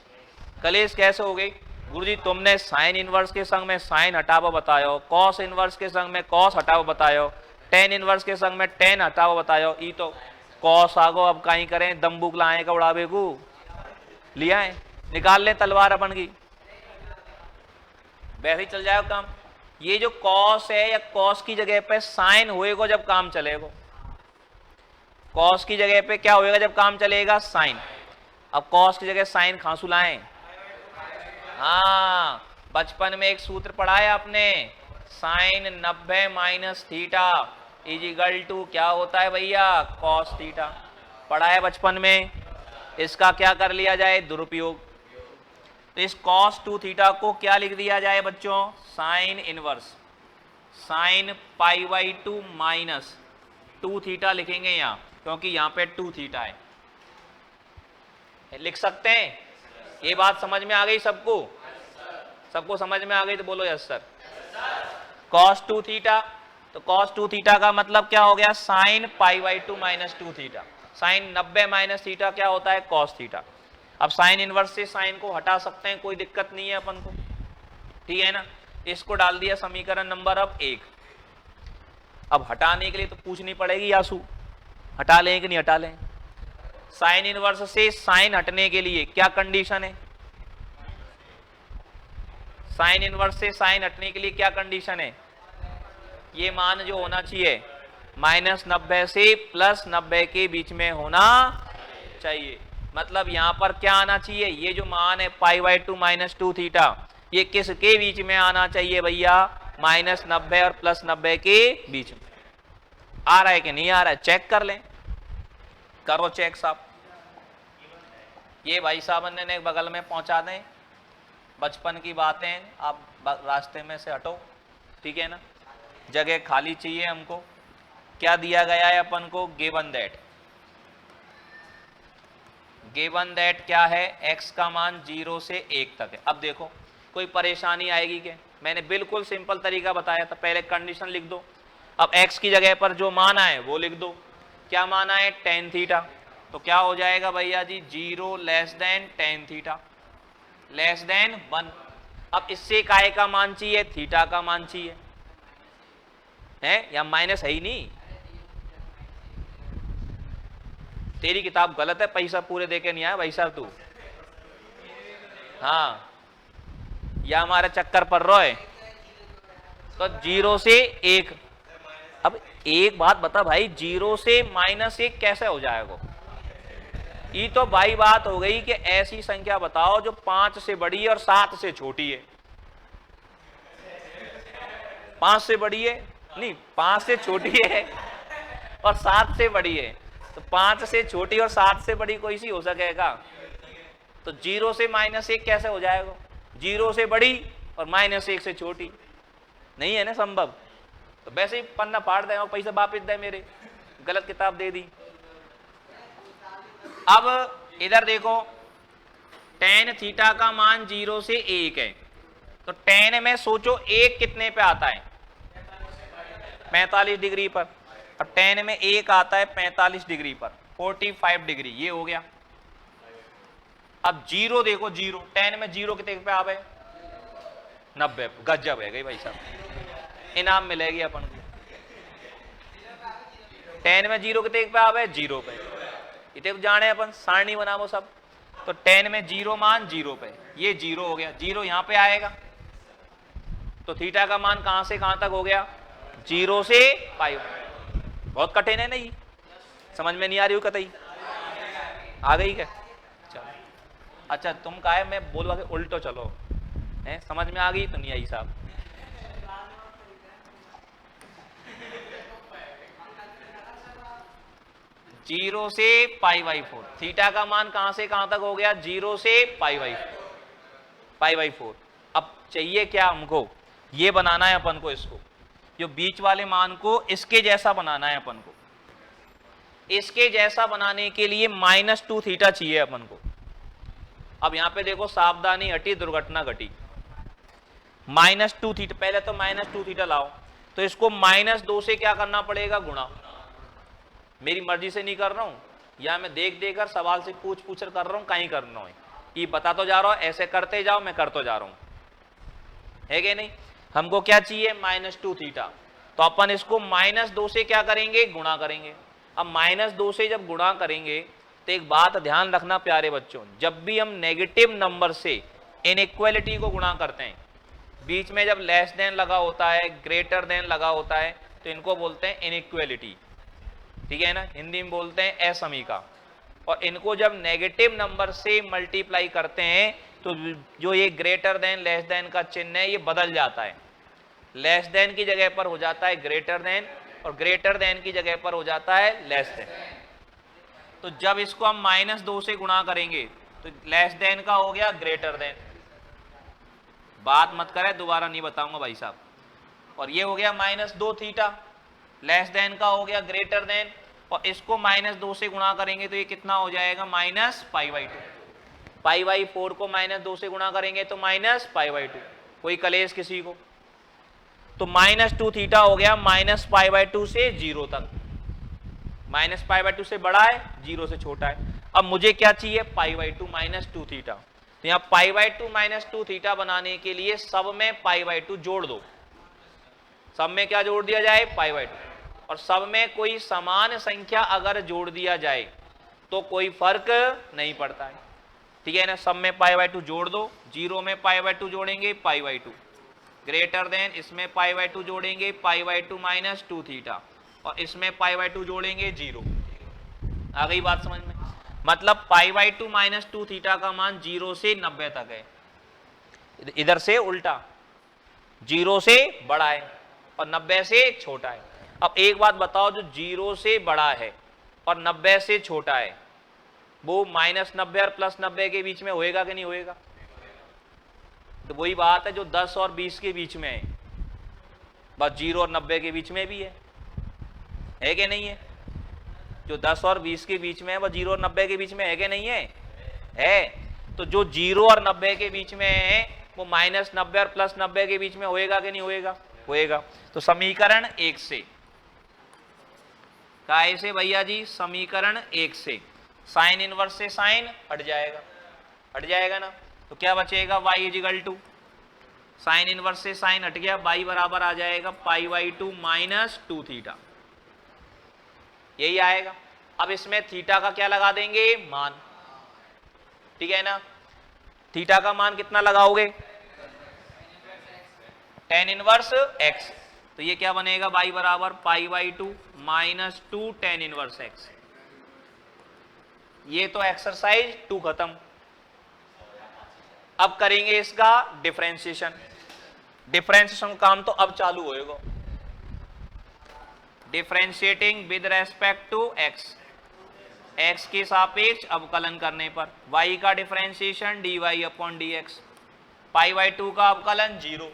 कलेश कैसे हो गई गुरुजी, तुमने साइन इनवर्स के संग में साइन हटाओ बतायो, कॉस इनवर्स के संग में कॉस हटाओ बतायो, टेन इनवर्स के संग में टेन हटाओ बतायो। ई तो कॉस आगो, अब कहीं करें दम्बुक लाए का उड़ावे को लिया है, निकाल ले तलवार अपन की, वैसे ही चल जाएगा काम। ये जो कॉस है या कॉस की जगह पे साइन होएगा जब काम चलेगा, कॉस की जगह पे क्या होएगा जब काम चलेगा, साइन। अब कॉस की जगह साइन खांसू लाएं। हाँ, बचपन में एक सूत्र पढ़ा है आपने, sine 90 minus theta is equal to क्या होता है भैया, कॉस थीटा। पढ़ा है बचपन में। इसका क्या कर लिया जाए, दुरुपयोग। तो इस कॉस 2 थीटा को क्या लिख दिया जाए बच्चों, sine inverse sine pi by 2 minus 2 theta लिखेंगे यहाँ, क्योंकि यहाँ पे 2 थीटा है। लिख सकते हैं। ये बात समझ में आ गई सबको, सबको समझ में आ गई तो बोलो यस सर। कॉस 2 थीटा, तो कॉस 2 थीटा का मतलब क्या हो गया, sine pi by 2 minus 2 theta. Sine 90 minus theta क्या होता है, कॉस थीटा। अब साइन इनवर्स से साइन को हटा सकते हैं, कोई दिक्कत नहीं है अपन को, ठीक है ना। इसको डाल दिया समीकरण नंबर अब 1। अब हटाने के लिए तो पूछनी पड़ेगी यासू, हटा लें कि नहीं हटा लें। साइन इनवर्स से साइन हटने के लिए क्या कंडीशन है, साइन इनवर्स से साइन हटने के लिए क्या कंडीशन है, ये मान जो होना चाहिए -90 से +90 के बीच में होना चाहिए। मतलब यहां पर क्या आना चाहिए, ये जो मान है पाई बाई 2 माइनस 2 थीटा, ये किसके बीच में आना चाहिए भैया, -90 और +90 के बीच में। आ रहा है कि नहीं आ रहा है, चेक कर लें, करो चेक साहब। ये भाई साहब ने बगल में पहुंचा दें, बचपन की बातें, आप रास्ते में से हटो, ठीक है ना, जगह खाली चाहिए हमको। क्या दिया गया है अपन को, गिवन दैट, गिवन दैट क्या है, x का मान 0 से 1 तक है। अब देखो कोई परेशानी आएगी क्या, मैंने बिल्कुल सिंपल तरीका बताया था, पहले कंडीशन लिख दो। अब x की जगह पर जो मान आए वो लिख दो। क्या मान आए, टेन थीटा, तो क्या हो जाएगा भैया जी, 0 less than tan theta less then 1। अब इससे काय का मान चाहिए, थीटा का मान चाहिए, है या माइनस है ही नहीं, तेरी किताब गलत है, पैसा पूरे देके नहीं आया भाई साहब तू, हाँ, या हमारे चक्कर पर रोए। तो 0 से 1, अब एक बात बता भाई, 0 से -1 कैसे हो जाएगा, ये तो भाई बात हो गई कि ऐसी संख्या बताओ जो 5 से बड़ी है और 7 से छोटी है। 5 से बड़ी है नहीं, 5 से छोटी है और 7 से बड़ी है, तो 5 से छोटी और 7 से बड़ी कोई सी हो सकेगा। तो 0 से -1 कैसे हो जाएगा, 0 से बड़ी और -1 से छोटी, नहीं है ना संभव। तो वैसे ही पन्ना फाड़ दे और पैसा वापिस दे, मेरे गलत किताब दे दी। अब इधर देखो, टेन थीटा का मान 0 से 1 है, तो टेन में सोचो 1 कितने पे आता है, 45 डिग्री पर, और टेन में 1 आता है 45 डिग्री पर, 45 डिग्री, ये हो गया। अब 0 देखो, 0 टेन में 0 कितने पे आ गए, 90, गजब है गई भाई साहब, इनाम मिलेगी अपन को। टेन में 0 कितने पे आ गए, 0 पे, इतने जाने अपन, सारणी बनाओ सब। तो टेन में 0 मान 0 पे, ये 0 हो गया, 0 यहां पे आएगा, तो थीटा का मान कहां से कहां तक हो गया, 0 से पाई। बहुत कठिन है नहीं, समझ में नहीं आ रही हो कतई, आ गई क्या, चलो अच्छा तुम का है, मैं बोलवा के उल्टो चलो, है समझ में आ गई तो नहीं आई साहब। जीरो से π/4, थीटा का मान कहां से कहां तक हो गया, 0 से π/4। अब चाहिए क्या हमको, ये बनाना है अपन को, इसको जो बीच वाले मान को इसके जैसा बनाना है अपन को। इसके जैसा बनाने के लिए -2 थीटा चाहिए अपन को। अब यहां पे देखो सावधानी हटी, दुर्घटना घटी। -2 थीटा, पहले तो -2 थीटा लाओ, तो इसको -2 से क्या करना पड़ेगा, गुणा। मेरी मर्जी से नहीं कर रहा हूं, या मैं देख देकर सवाल से पूछ पूछ कर रहा हूं, कहीं कर रहा हूं, ये बता तो जा रहा हूं, ऐसे करते जाओ, मैं कर तो जा रहा हूं, है कि नहीं। हमको क्या चाहिए, -2 थीटा, तो अपन इसको -2 से क्या करेंगे, गुणा करेंगे। अब -2 से जब गुणा करेंगे तो एक बात ध्यान रखना प्यारे बच्चों, जब भी हम नेगेटिव नंबर से इनइक्वालिटी को गुणा करते हैं, बीच में जब लेस देन लगा होता है, ग्रेटर देन लगा होता है, तो इनको बोलते हैं इनइक्वालिटी, ठीक है ना, हिंदी में बोलते हैं असमीका। और इनको जब नेगेटिव नंबर से मल्टीप्लाई करते हैं तो जो ये ग्रेटर देन लेस देन का चिन्ह है ये बदल जाता है, लेस देन की जगह पर हो जाता है ग्रेटर देन, और ग्रेटर देन की जगह पर हो जाता है लेस देन। तो जब इसको हम -2 से गुणा करेंगे तो लेस देन का हो गया ग्रेटर देन, बात मत करें, दोबारा नहीं बताऊंगा भाई साहब। और ये हो गया -2 थीटा, लेस देन का हो गया ग्रेटर देन, और इसको -2 से गुणा करेंगे तो ये कितना हो जाएगा, -π/2। π/4 को -2 से गुणा करेंगे तो -π/2। कोई कलेश किसी को, तो -2 थीटा हो गया -π/2 से 0 तक, -π/2 से बड़ा है, 0 से छोटा है। अब मुझे क्या चाहिए, π/2 -2 थीटा, तो यहां π/2 -2 थीटा बनाने के लिए सब में π/2 जोड़ दो, सब में क्या जोड़ दिया जाए, π/2, और सब में कोई समान संख्या अगर जोड़ दिया जाए तो कोई फर्क नहीं पड़ता है, ठीक है ना। सब में π/2 जोड़ दो, 0 में π/2 जोड़ेंगे π/2, ग्रेटर देन इसमें π/2 जोड़ेंगे π/2 -2 थीटा, और इसमें π/2 जोड़ेंगे 0। आ गई बात समझ में, मतलब π/2 -2 थीटा का मान 0 से 90 तक है, इधर से उल्टा, 0 से बड़ा है और 90 से छोटा है। अब एक बात बताओ, जो 0 से बड़ा है और 90 से छोटा है वो -90 और +90 के बीच में होएगा कि नहीं होएगा, तो वही बात है जो 10 और 20 के बीच में है, बस 0 और 90 के बीच में भी है कि नहीं है। जो 10 और 20 के बीच में है वो 0 और 90 के बीच में है कि नहीं है। तो जो 0 और 90 के बीच में है वो -90 और +90 के बीच में होएगा कि नहीं होएगा। तो समीकरण 1 से, काय से भैया जी, समीकरण 1 से साइन इनवर्स से साइन हट जाएगा ना, तो क्या बचेगा, y = साइन इनवर्स से साइन हट गया, y बराबर आ जाएगा π/2 -2 थीटा, यही आएगा। अब इसमें थीटा का क्या लगा देंगे, मान, ठीक है ना। थीटा का मान कितना लगाओगे, tan इनवर्स x, तो ये क्या बनेगा, y बराबर π/2 -2 tan इनवर्स x। ये तो एक्सरसाइज 2 खत्म। अब करेंगे इसका डिफरेंशिएशन काम तो अब चालू होएगा, differentiating with respect to x के सापेक्ष अवकलन करने पर, y का डिफरेंशिएशन dy/dx, π/2 का अवकलन 0,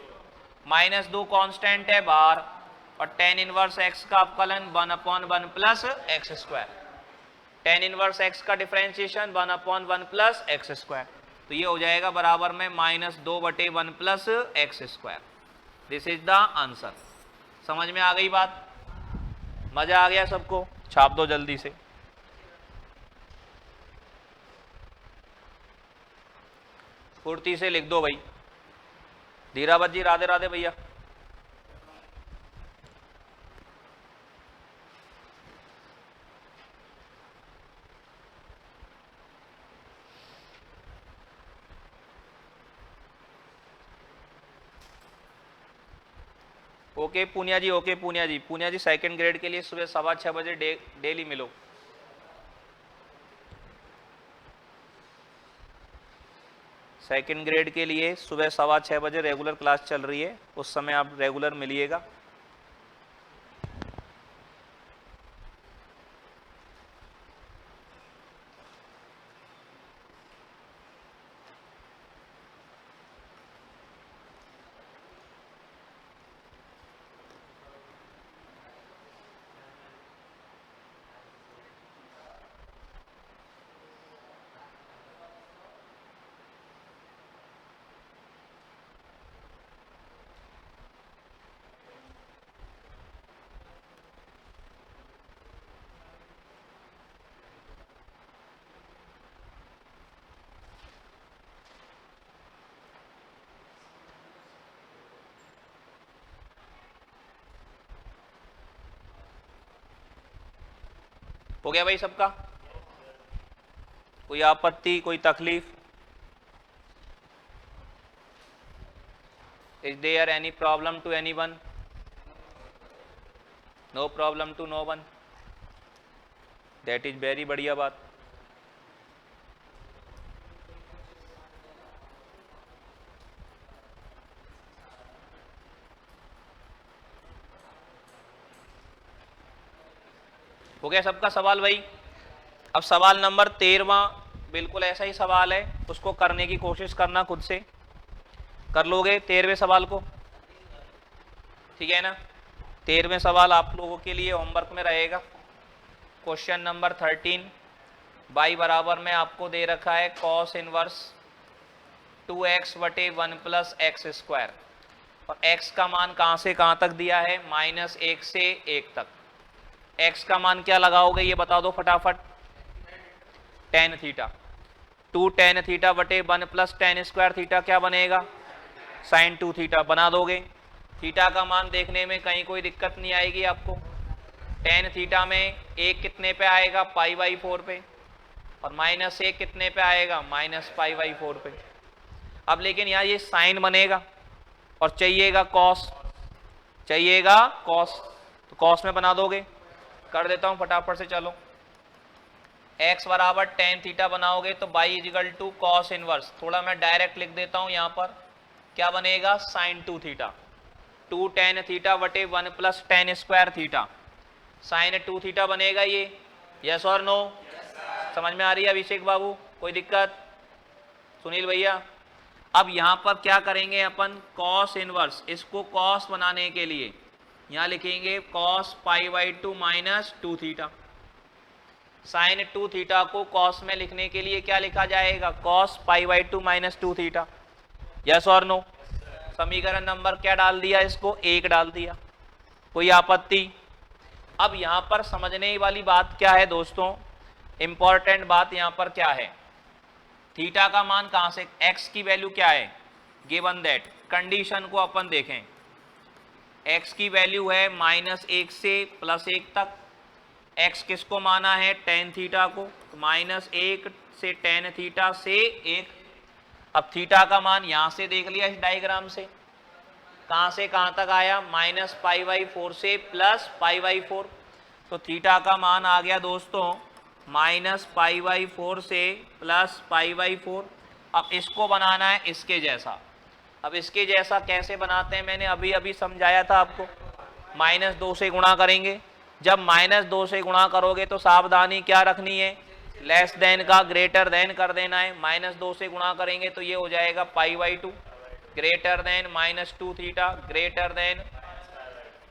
-2 कांस्टेंट है बाहर, और tan इनवर्स x का अवकलन 1/1 + x², tan इनवर्स x का डिफरेंशिएशन 1/1 + x², तो ये हो जाएगा बराबर में -2/1 + x²। This is the answer. समझ में आ गई बात, मजा आ गया सबको, छाप दो जल्दी से। फुर्ती से लिख दो भाई। धीरावत जी, राधे राधे भैया। ओके पूनिया जी, ओके पूनिया जी सेकंड ग्रेड के लिए सुबह 6:15 बजे डेली मिलो। सेकंड ग्रेड के लिए सुबह 6:15 बजे रेगुलर क्लास चल रही है, उस समय आप रेगुलर मिलिएगा। हो गया भाई सबका? कोई आपत्ति, कोई तकलीफ? Is there any problem to anyone? No problem to no one. That is very बढ़िया बात। हो गया सबका सवाल भाई? अब सवाल नंबर 13वां बिल्कुल ऐसा ही सवाल है, उसको करने की कोशिश करना, खुद से कर लोगे 13वें सवाल को? ठीक है ना? 13वें सवाल आप लोगों के लिए होमवर्क में रहेगा। क्वेश्चन नंबर 13, बाई बराबर में आपको दे रखा है कॉस इनवर्स 2x बटे 1 प्लस एक्स स्क्वायर, और x का मान कहां से कहां तक दिया है? -1 से 1 तक। x का मान क्या लगाओगे ये बता दो फटाफट? tan theta. 2 tan थीटा बटे 1 प्लस tan स्क्वायर थीटा क्या बनेगा? sin 2 थीटा बना दोगे। थीटा का मान देखने में कहीं कोई दिक्कत नहीं आएगी आपको। tan थीटा में 1 कितने पे आएगा? π/4 पे, और -1 कितने पे आएगा? -π/4 पे। अब लेकिन यहाँ ये साइन बनेगा और चाहिएगा कॉस, चाहिएगा कॉस, तो कॉस में बना दोगे। कर देता हूं फटाफट से, चलो। x बराबर tan थीटा बनाओगे तो y is equal to cos inverse, थोड़ा मैं डायरेक्ट लिख देता हूं यहाँ पर, क्या बनेगा? sin 2 theta. 2 tan थीटा बटे 1 plus tan square theta, sin 2 theta बनेगा ये। यस और नो? समझ में आ रही है अभिषेक बाबू? कोई दिक्कत? सुनील भैया, अब यहां पर क्या करेंगे अपन? कॉस इनवर्स, इसको कॉस बनाने के लिए यहां लिखेंगे cos π/2 minus 2 theta. Sine 2 theta को कॉस में लिखने के लिए क्या लिखा जाएगा? Cos π/2 minus 2 theta. यस और नो? समीकरण नंबर क्या डाल दिया? इसको 1 डाल दिया। कोई आपत्ति? अब यहां पर समझने वाली बात क्या है दोस्तों, इंपॉर्टेंट बात यहां पर क्या है? थीटा का मान कहां से, x की वैल्यू क्या है? गिवन दैट, कंडीशन को अपन देखें। x की वैल्यू है -1 से +1 तक। x किसको माना है? tan थीटा को। तो -1 से tan थीटा से 1। अब थीटा का मान यहां से देख लिया इस डायग्राम से, कहां से कहां तक आया? -π/4 से +π/4। तो थीटा का मान आ गया दोस्तों -π/4 से +π/4। अब इसको बनाना है इसके जैसा। अब इसके जैसा कैसे बनाते हैं? मैंने अभी अभी समझाया था आपको। -2 से गुणा करेंगे। जब -2 से गुणा करोगे तो सावधानी क्या रखनी है? लेस देन का ग्रेटर देन कर देना है। -2 से गुणा करेंगे तो ये हो जाएगा π/2, greater than -2 theta, greater than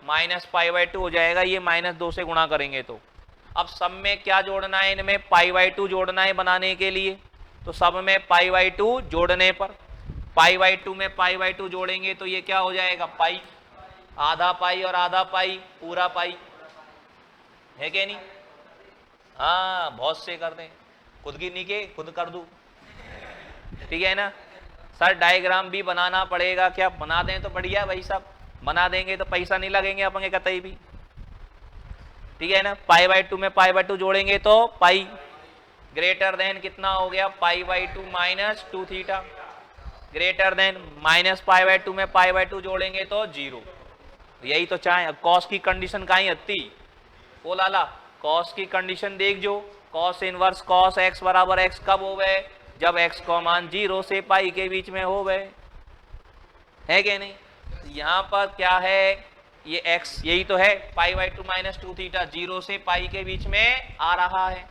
-π/2 हो जाएगा। ये -2 से गुणा करेंगे तो अब सब में क्या जोड़ना है? इनमें π/2 जोड़ना है बनाने के लिए। तो सब में π/2 जोड़ने पर π/2 में π/2 जोड़ेंगे तो ये क्या हो जाएगा? पाई, आधा पाई और आधा पाई, पूरा पाई है कि नहीं? हाँ, बहुत से कर दें, खुद की नहीं के खुद कर दूं, ठीक है ना? सर डायग्राम भी बनाना पड़ेगा, क्या बना दें तो बढ़िया भाई साहब, बना देंगे तो पैसा नहीं लगेंगे अपन के कतई भी, ठीक है ना? π/2 में π/2 जोड़ेंगे तो पाई, ग्रेटर देन कितना हो गया? π/2 माइनस 2 थीटा, ग्रेटर देन -π/2 में π/2 जोड़ेंगे तो 0। यही तो चाहे। कॉस की कंडीशन कहीं हत्ती ओ लाला, कॉस की कंडीशन देख जो, कॉस इनवर्स कॉस x बराबर x कब हो गए? जब x का मान 0 से पाई के बीच में हो गए, है कि नहीं? यहाँ पर क्या है? ये x यही तो है, π/2 माइनस 2 थीटा 0 से पाई के बीच में आ रहा है,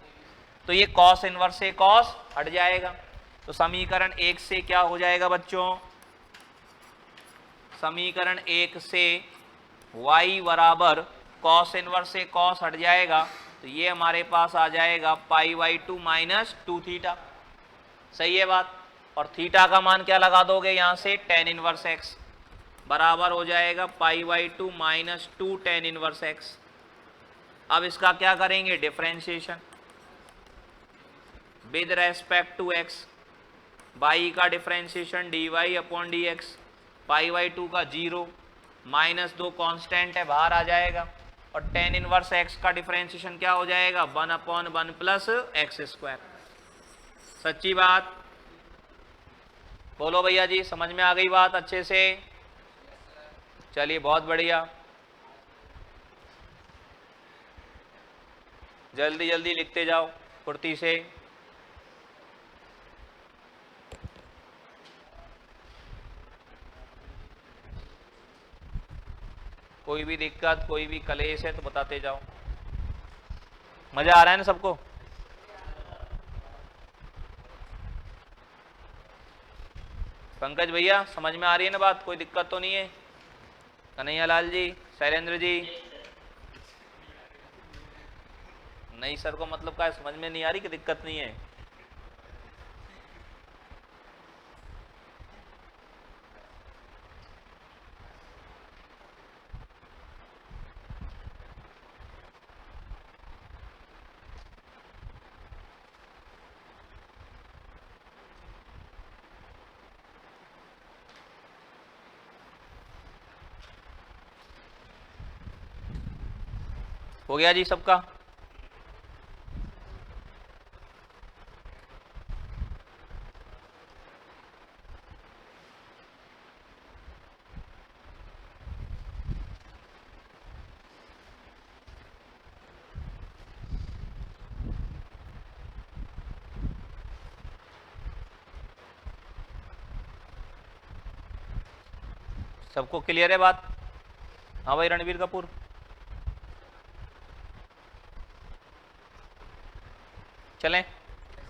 तो ये कॉस इनवर्स से कॉस हट जाएगा। तो समीकरण 1 से क्या हो जाएगा बच्चों? समीकरण 1 से y बराबर कॉस इनवर्स से कॉस हट जाएगा, तो ये हमारे पास आ जाएगा π/2 माइनस 2 थीटा। सही है बात? और थीटा का मान क्या लगा दोगे यहां से? tan इनवर्स x बराबर हो जाएगा π/2 माइनस 2 tan इनवर्स x। अब इसका क्या करेंगे? Differentiation with respect to x। y का डिफरेंशिएशन dy/dx, π/2 का 0, -2 कांस्टेंट है बाहर आ जाएगा, और टेन इनवर्स एक्स का डिफरेंशिएशन क्या हो जाएगा 1/1 प्लस एक्स स्क्वायर। सच्ची बात बोलो भैया जी, समझ में आ गई बात अच्छे से? चलिए बहुत बढ़िया, जल्दी जल्दी लिखते जाओ फुर्ती से। कोई भी दिक्कत कोई भी कलेश है तो बताते जाओ। मजा आ रहा है ना सबको? पंकज भैया समझ में आ रही है ना बात? कोई दिक्कत तो नहीं है? कन्हैया लाल जी, शैलेंद्र जी? नहीं सर को मतलब क्या समझ में नहीं आ रही कि दिक्कत नहीं है? हो गया जी सबका? सबको क्लियर है बात? हाँ भाई रणवीर कपूर। चलें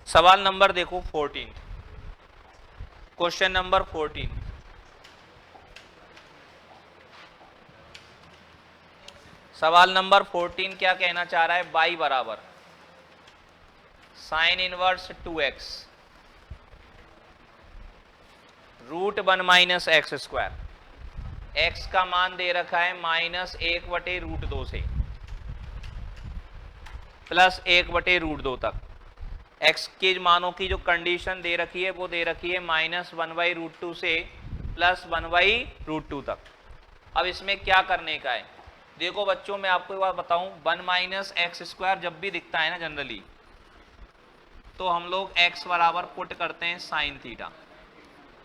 सवाल नंबर देखो 14, क्वेश्चन नंबर 14। सवाल नंबर 14 क्या कहना चाह रहा है? y बराबर sine inverse 2x root 1 minus x square. X का मान दे रखा है -1/√2 से प्लस 1/√2 तक। x के मानों की जो कंडीशन दे रखी है वो दे रखी है -1/√2 से प्लस 1/√2 तक। अब इसमें क्या करने का है? देखो बच्चों मैं आपको एक बात बताऊं, 1 माइनस एक्स स्क्वायर जब भी दिखता है ना जनरली, तो हम लोग x बराबर पुट करते हैं साइन थीटा,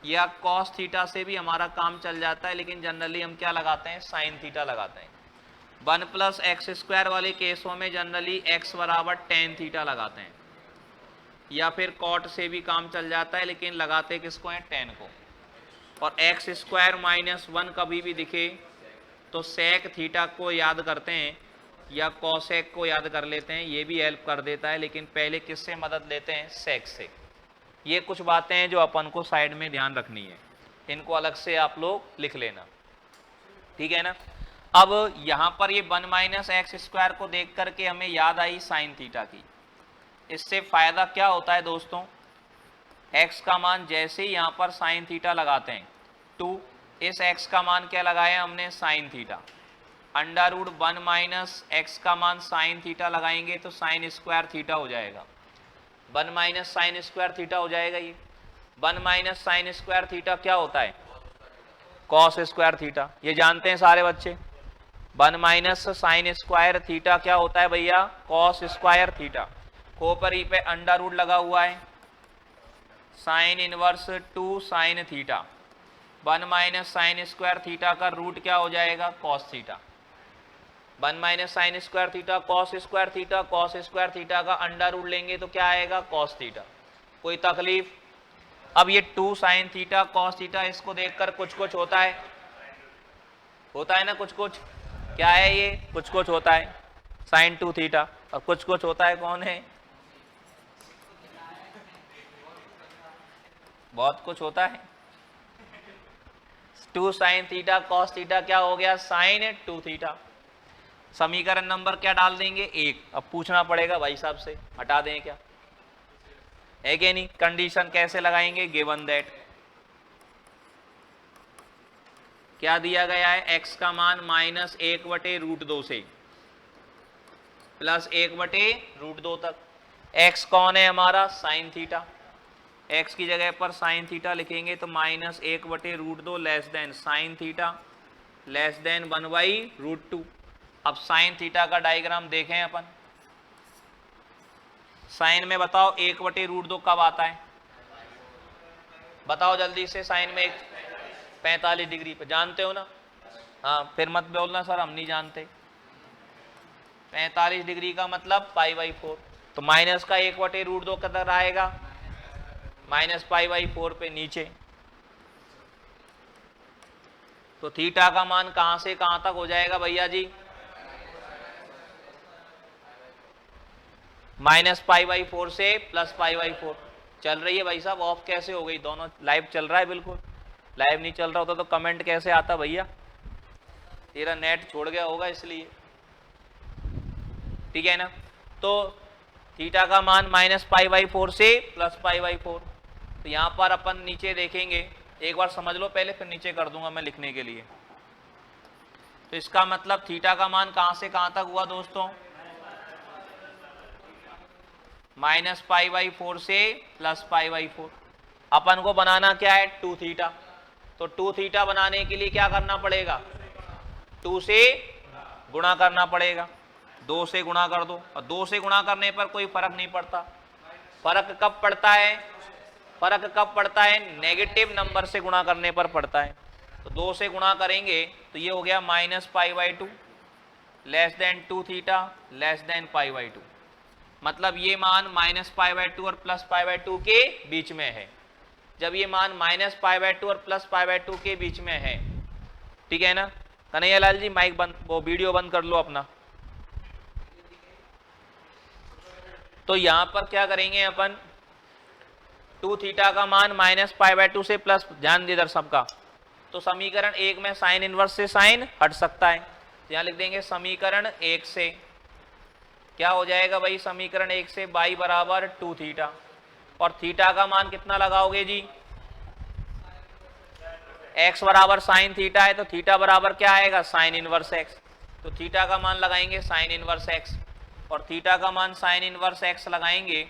या कॉस थीटा से भी हमारा काम चल जाता है, लेकिन जनरली हम क्या लगाते हैं? साइन थीटा लगाते हैं। 1 प्लस एक्स स्क्वायर वाले केसों में जनरली x बराबर टेन थीटा लगाते हैं, या फिर कॉट से भी काम चल जाता है, लेकिन लगाते किसको हैं? टेन को। और एक्स स्क्वायर माइनस 1 कभी भी दिखे तो सेक थीटा को याद करते हैं या कॉसेक को याद कर लेते हैं, ये भी हेल्प कर देता है, लेकिन पहले किससे मदद लेते हैं? सेक से। ये कुछ बातें हैं जो अपन को साइड में ध्यान रखनी है, इनको अलग से आप लोग लिख लेना, ठीक है ना? अब यहां पर ये 1 माइनस एक्स स्क्वायर को देख करके हमें याद आई साइन थीटा की। इससे फायदा क्या होता है दोस्तों? x का मान जैसे ही यहाँ पर साइन थीटा लगाते हैं 2, इस x का मान क्या लगाया हमने? Sine theta. √1 माइनस एक्स का मान साइन थीटा लगाएंगे तो साइन स्क्वायर थीटा हो जाएगा, 1 माइनस साइन स्क्वायर थीटा हो जाएगा। ये 1 माइनस साइन स्क्वायर थीटा क्या होता है? Cos square theta. ये जानते हैं सारे बच्चे? 1 माइनस साइन स्क्वायर थीटा क्या होता है भैया? Cos square theta. खोपरी पे अंडर रूट लगा हुआ है, sine inverse 2 sine theta. 1 minus sine square theta का रूट क्या हो जाएगा? Cos theta. 1 minus sine square theta cos square theta, cos square theta का अंडर रूट लेंगे तो क्या आएगा? Cos theta. कोई तकलीफ? अब ये 2 साइन थीटा कॉस थीटा, इसको देखकर कुछ कुछ होता है ना कुछ कुछ? क्या है ये? कुछ कुछ होता है साइन 2 थीटा, और कुछ कुछ होता है कौन है? बहुत कुछ होता है। 2 साइन थीटा कॉस थीटा क्या हो गया? Sign 2 theta. समीकरण नंबर क्या डाल देंगे? 1। अब पूछना पड़ेगा भाई साहब से, हटा दें क्या है कि नहीं? कंडीशन कैसे लगाएंगे? गिवन दैट क्या दिया गया है? x का मान -1/√2 से प्लस 1/√2 तक। x कौन है हमारा? Sine theta. x की जगह पर साइन थीटा लिखेंगे तो -1/√2 less than sine theta less then 1/√2। अब साइन थीटा का डायग्राम देखें अपन। साइन में बताओ 1/√2 कब आता है, बताओ जल्दी से। साइन में 45 डिग्री पे, जानते हो ना? हाँ, फिर मत बोलना सर हम नहीं जानते। 45 डिग्री का मतलब π/4, तो माइनस का 1/√2 किधर आएगा, -π/4 पे नीचे। तो थीटा का मान कहां से कहां तक हो जाएगा भैया जी, -π/4 से +π/4। चल रही है भाई साहब, ऑफ कैसे हो गई? दोनों लाइव चल रहा है बिल्कुल। लाइव नहीं चल रहा होता तो कमेंट कैसे आता भैया? तेरा नेट छोड़ गया होगा इसलिए, ठीक है ना? तो थीटा का मान -π/4 से +π/4। तो यहां पर अपन नीचे देखेंगे, एक बार समझ लो पहले, फिर नीचे कर दूंगा मैं लिखने के लिए। तो इसका मतलब थीटा का मान कहां से कहां तक हुआ दोस्तों, -π/4 से +π/4। अपन को बनाना क्या है, 2 थीटा। तो 2 थीटा बनाने के लिए क्या करना पड़ेगा, 2 से गुणा करना पड़ेगा। 2 से गुणा कर दो, और 2 से गुणा करने पर कोई फर्क नहीं पड़ता। फर्क कब पड़ता है, फर्क कब पड़ता है, नेगेटिव नंबर से गुणा करने पर पड़ता है। तो 2 से गुणा करेंगे तो ये हो गया -π/2 less than 2 theta less than π/2। मतलब ये मान -π/2 और +π/2 के बीच में है। जब ये मान -π/2 और +π/2 के बीच में है, ठीक है ना? कन्हैया लाल जी माइक बंद, वो वीडियो बंद कर लो अपना। तो यहां पर क्या करेंगे अपन, 2 थीटा का मान -π/2 से प्लस, ध्यान दे इधर सबका। तो समीकरण 1 में साइन इनवर्स से साइन हट सकता है, तो यहां लिख देंगे समीकरण 1 से क्या हो जाएगा भाई, समीकरण 1 से y बराबर 2 थीटा। और थीटा का मान कितना लगाओगे जी, x बराबर साइन थीटा है, तो थीटा बराबर क्या आएगा, साइन इनवर्स x। तो थीटा का मान लगाएंगे साइन इनवर्स x, और थीटा का मान साइन इनवर्स x लगाएंगे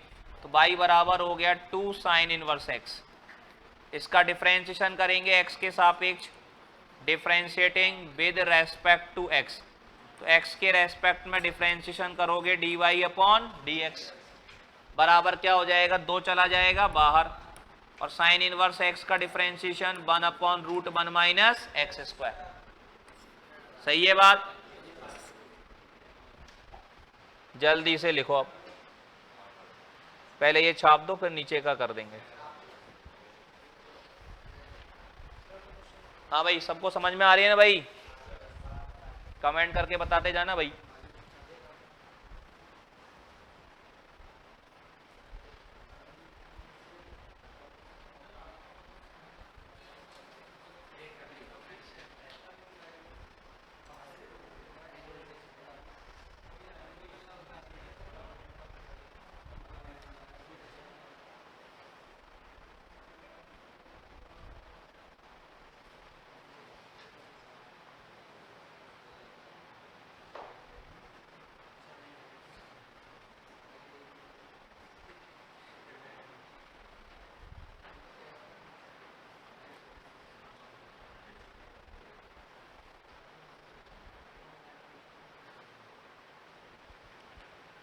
तो y बराबर हो गया 2 साइन इनवर्स x। इसका डिफरेंशिएशन करेंगे x के सापेक्ष, differentiating with respect to x। तो x के रेस्पेक्ट में डिफरेंशिएशन करोगे dy/dx बराबर क्या हो जाएगा, 2 चला जाएगा बाहर, और साइन इनवर्स x का डिफरेंशिएशन 1/√1 - x²। सही है बात? जल्दी से लिखो, अब पहले ये छाप दो फिर नीचे का कर देंगे। हाँ भाई, सबको समझ में आ रही है ना भाई? कमेंट करके बताते जाना भाई।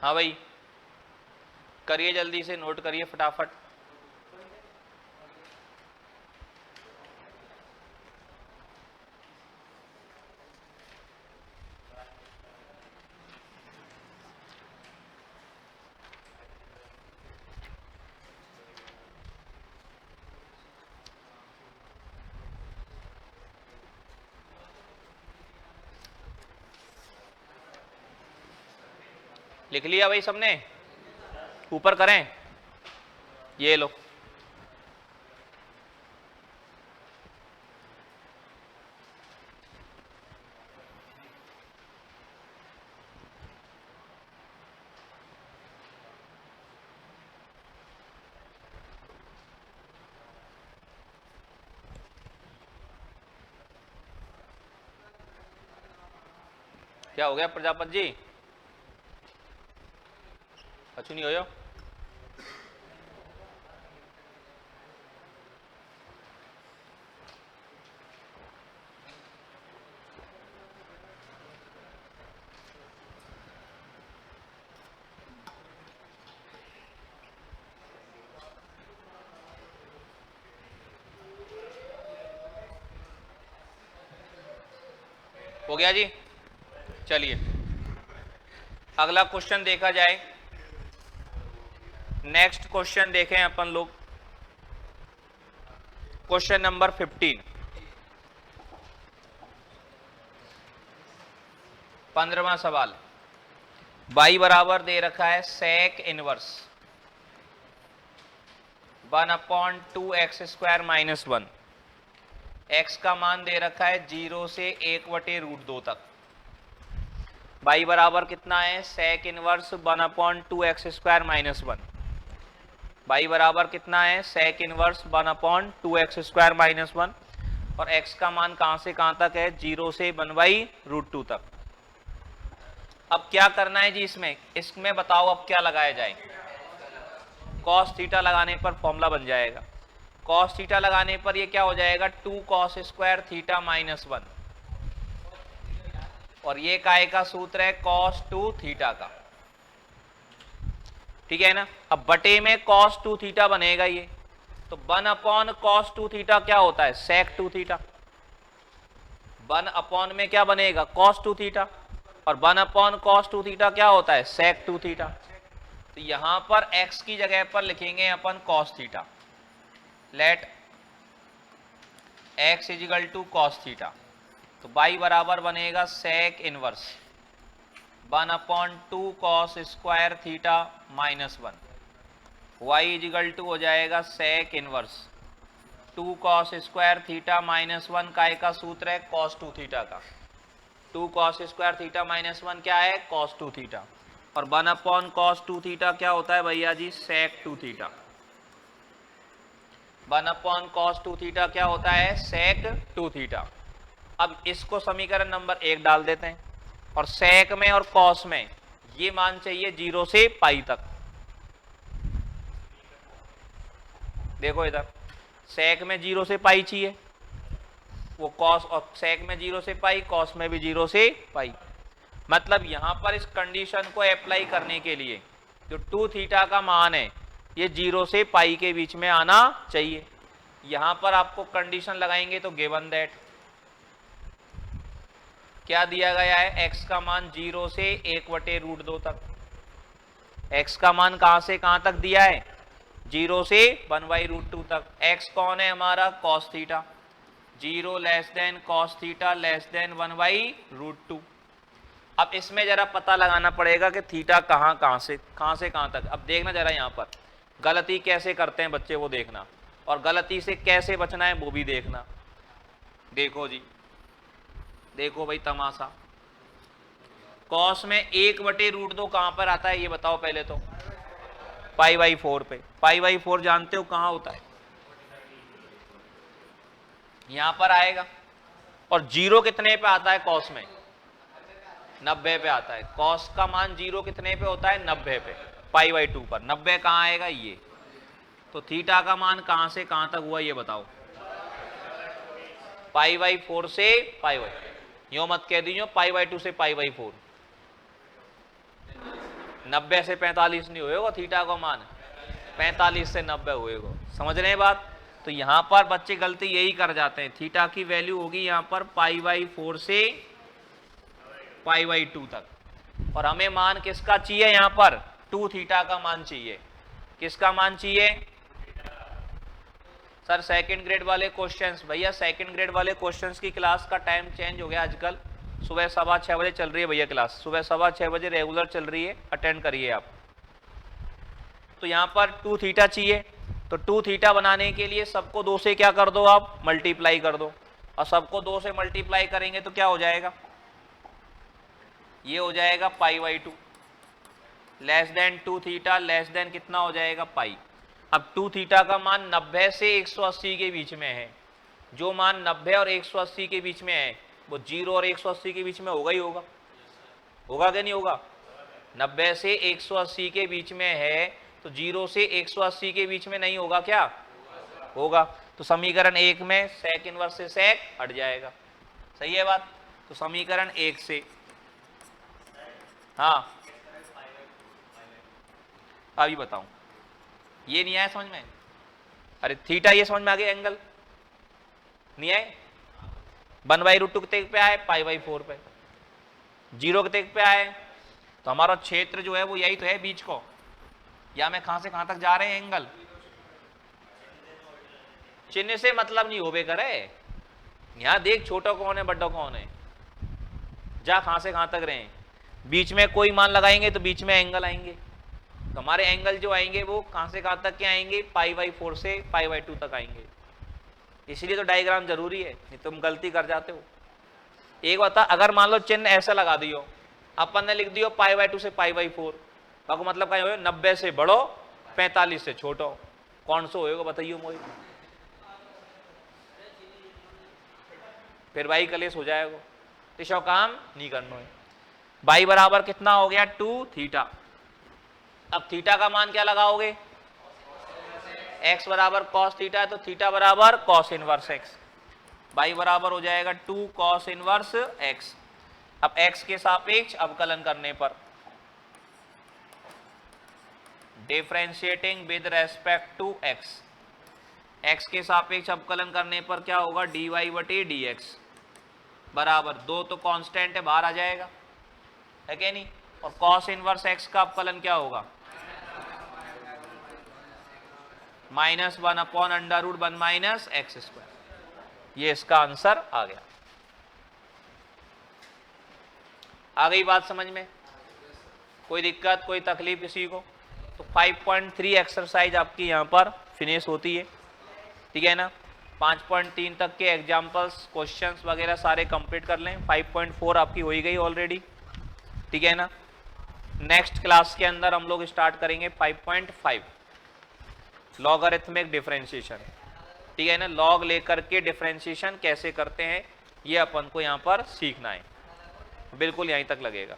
हाँ भाई, करिए जल्दी से, नोट करिए फटाफट। लिख लिया भाई सबने? ऊपर करें, ये लो। क्या हो गया प्रजापति जी, अच्छू नहीं हो? हो गया जी। चलिए अगला क्वेश्चन देखा जाए। नेक्स्ट क्वेश्चन देखें अपन लोग, क्वेश्चन नंबर 15, 15वां सवाल। y बराबर दे रखा है सेक इनवर्स 1/2x² - 1। x का मान दे रखा है 0 से 1/√2 तक। y बराबर कितना है सेक इनवर्स 1/2x² - 1। y बराबर कितना है सेक इनवर्स 1/2x² - 1 और x का मान कहां से कहां तक है 0 से 1/√2 तक। अब क्या करना है जी, इसमें बताओ अब क्या लगाया जाए। cos थीटा लगाने पर फॉर्मूला बन जाएगा। cos थीटा लगाने पर ये क्या हो जाएगा 2 cos स्क्वायर थीटा -1 और ये काय का सूत्र है cos 2 थीटा का। ठीक है ना। अब बटे में cos 2 थीटा बनेगा ये, तो 1/cos 2 थीटा क्या होता है sec 2 थीटा। 1 में क्या बनेगा cos 2 थीटा और 1/cos 2 थीटा क्या होता है sec 2 थीटा। तो यहां पर x की जगह पर लिखेंगे अपन cos theta. Let x = cos theta. तो y बराबर बनेगा sec inverse 1/2 cos square theta -1। y = हो जाएगा sec inverse 2 cos square theta -1 काय का सूत्र है cos 2 थीटा का। 2 cos स्क्वायर थीटा -1 क्या है cos 2 थीटा और 1/cos 2 थीटा क्या होता है भैया जी sec 2 थीटा। 1/cos 2 थीटा क्या होता है sec 2 थीटा। अब इसको समीकरण नंबर 1 डाल देते हैं और sec में और cos में ये मान चाहिए 0 से पाई तक। देखो इधर sec में 0 से पाई चाहिए वो cos, और sec में 0 से पाई, cos में भी 0 से पाई। मतलब यहां पर इस कंडीशन को अप्लाई करने के लिए जो 2 थीटा का मान है ये 0 से पाई के बीच में आना चाहिए। यहां पर आपको कंडीशन लगाएंगे तो गिवन दैट क्या दिया गया है x का मान 0 से 1/√2 तक। x का मान कहां से कहां तक दिया है 0 से 1/√2 तक। x कौन है हमारा cos थीटा, 0 < cos थीटा < 1/√2। अब इसमें जरा पता लगाना पड़ेगा कि थीटा कहां से कहां तक। अब देखना जरा यहां पर गलती कैसे करते हैं बच्चे वो देखना, और गलती से कैसे बचना है वो भी देखना। देखो जी, देखो भाई तमाशा, cos में 1/√2 कहां पर आता है ये बताओ पहले तो π/4 पे। π/4 जानते हो कहां होता है यहां पर आएगा। और 0 कितने पे आता है cos में 90 पे आता है। cos का मान 0 कितने पे होता है 90 पे, π/2 पर। 90 कहां आएगा ये, तो थीटा का मान कहां से कहां तक हुआ ये बताओ π/4 से π/, यो मत कह दीजिए π/2 से π/4। 90 से 45 नहीं होएगा थीटा का मान, 45 से 90 होएगा। समझ रहे हैं बात। तो यहां पर बच्चे गलती यही कर जाते हैं, थीटा की वैल्यू होगी यहां पर π/4 से π/2 तक और हमें मान किसका चाहिए यहां पर 2 थीटा का मान चाहिए। किसका मान चाहिए सर सेकंड ग्रेड वाले क्वेश्चंस। भैया सेकंड ग्रेड वाले क्वेश्चंस की क्लास का टाइम चेंज हो गया आजकल, सुबह 6:15 बजे चल रही है भैया क्लास, सुबह 6:15 बजे रेगुलर चल रही है, अटेंड करिए आप। तो यहां पर 2 थीटा चाहिए, तो 2 थीटा बनाने के लिए सबको 2 से क्या कर दो आप मल्टीप्लाई कर दो, और सबको 2 से मल्टीप्लाई करेंगे तो क्या हो जाएगा ये हो जाएगा π/2 < 2 थीटा < कितना हो जाएगा पाई। अब 2 थीटा का मान 90 से 180 के बीच में है। जो मान 90 और 180 के बीच में है वो 0 और 180 के बीच में होगा ही होगा, होगा क्या नहीं होगा। 90 से 180 के बीच में है तो 0 से 180 के बीच में नहीं होगा क्या, होगा। तो समीकरण 1 में सेक इनवर्स से सेक हट जाएगा। सही है बात। तो समीकरण 1 से हाँ अभी बताऊं, ये नहीं आया समझ में। अरे थीटा ये समझ में आ गया, एंगल नहीं आए। 1/√2 कितने पे आए, π/4 पे। 0 कितने पे आए, तो हमारा क्षेत्र जो है वो यही तो है बीच को, या मैं कहां से कहां तक जा रहे हैं एंगल, चिन्ह से मतलब नहीं होवे करे, यहां देख छोटा कौन है बड़ा कौन है, जा कहां से कहां तक रहे, बीच में कोई मान लगाएंगे तो बीच में एंगल आएंगे, तो हमारे एंगल जो आएंगे वो कहां से कहां तक के आएंगे, π/4 से π/2 तक आएंगे। इसलिए तो डायग्राम जरूरी है, नहीं तुम गलती कर जाते हो। एक बता, अगर मान लो चिन्ह ऐसा लगा दियो, अपन ने लिख दियो π/2 से π/4, बाको मतलब क्या हो, 90 से बड़ो 45 से छोटो, कौन सा होएगा बताइयो मोई, फिर भाई कलेश हो जाएगा, तो काम नहीं करना है। बाई बराबर कितना हो गया 2 थीटा। अब थीटा का मान क्या लगाओगे, x बराबर cos थीटा है तो थीटा बराबर cos इनवर्स x, बाई बराबर हो जाएगा 2 cos इनवर्स x। अब x के सापेक्ष अवकलन करने पर, differentiating with respect to x, x के सापेक्ष अवकलन करने पर क्या होगा, dy/dx बराबर 2 तो कांस्टेंट है बाहर आ जाएगा, है क्या नहीं, और cos इनवर्स x का अवकलन क्या होगा, -1/√1 - x²। ये इसका आंसर आ गया। आ गई बात समझ में, कोई दिक्कत कोई तकलीफ किसी को, तो 5.3 एक्सरसाइज आपकी यहाँ पर फिनिश होती है, ठीक है ना। 5.3 तक के एग्जाम्पल्स क्वेश्चंस वगैरह सारे कंप्लीट कर लें। 5.4 आपकी हो ही गई ऑलरेडी, ठीक है ना। नेक्स्ट क्लास के अंदर हम लोग स्टार्ट करेंगे 5.5 लॉगरिथमिक डिफरेंशिएशन, ठीक है ना। लॉग लेकर के डिफरेंशिएशन कैसे करते हैं ये अपन को यहाँ पर सीखना है, बिल्कुल यहीं तक लगेगा,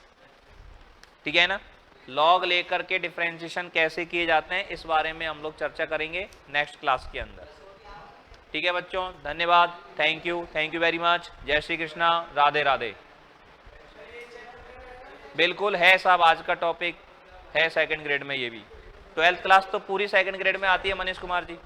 ठीक है ना। लॉग लेकर के डिफरेंशिएशन कैसे किए जाते हैं इस बारे में हम लोग चर्चा करेंगे नेक्स्ट क्लास के अंदर, ठीक है बच्चों। धन्यवाद, थैंक यू वेरी मच, जय श्री कृष्णा, राधे राधे। बिल्कुल है साहब, आज का टॉपिक है सेकंड ग्रेड में, ये भी 12th क्लास तो पूरी सेकंड ग्रेड में आती है मनीष कुमार जी।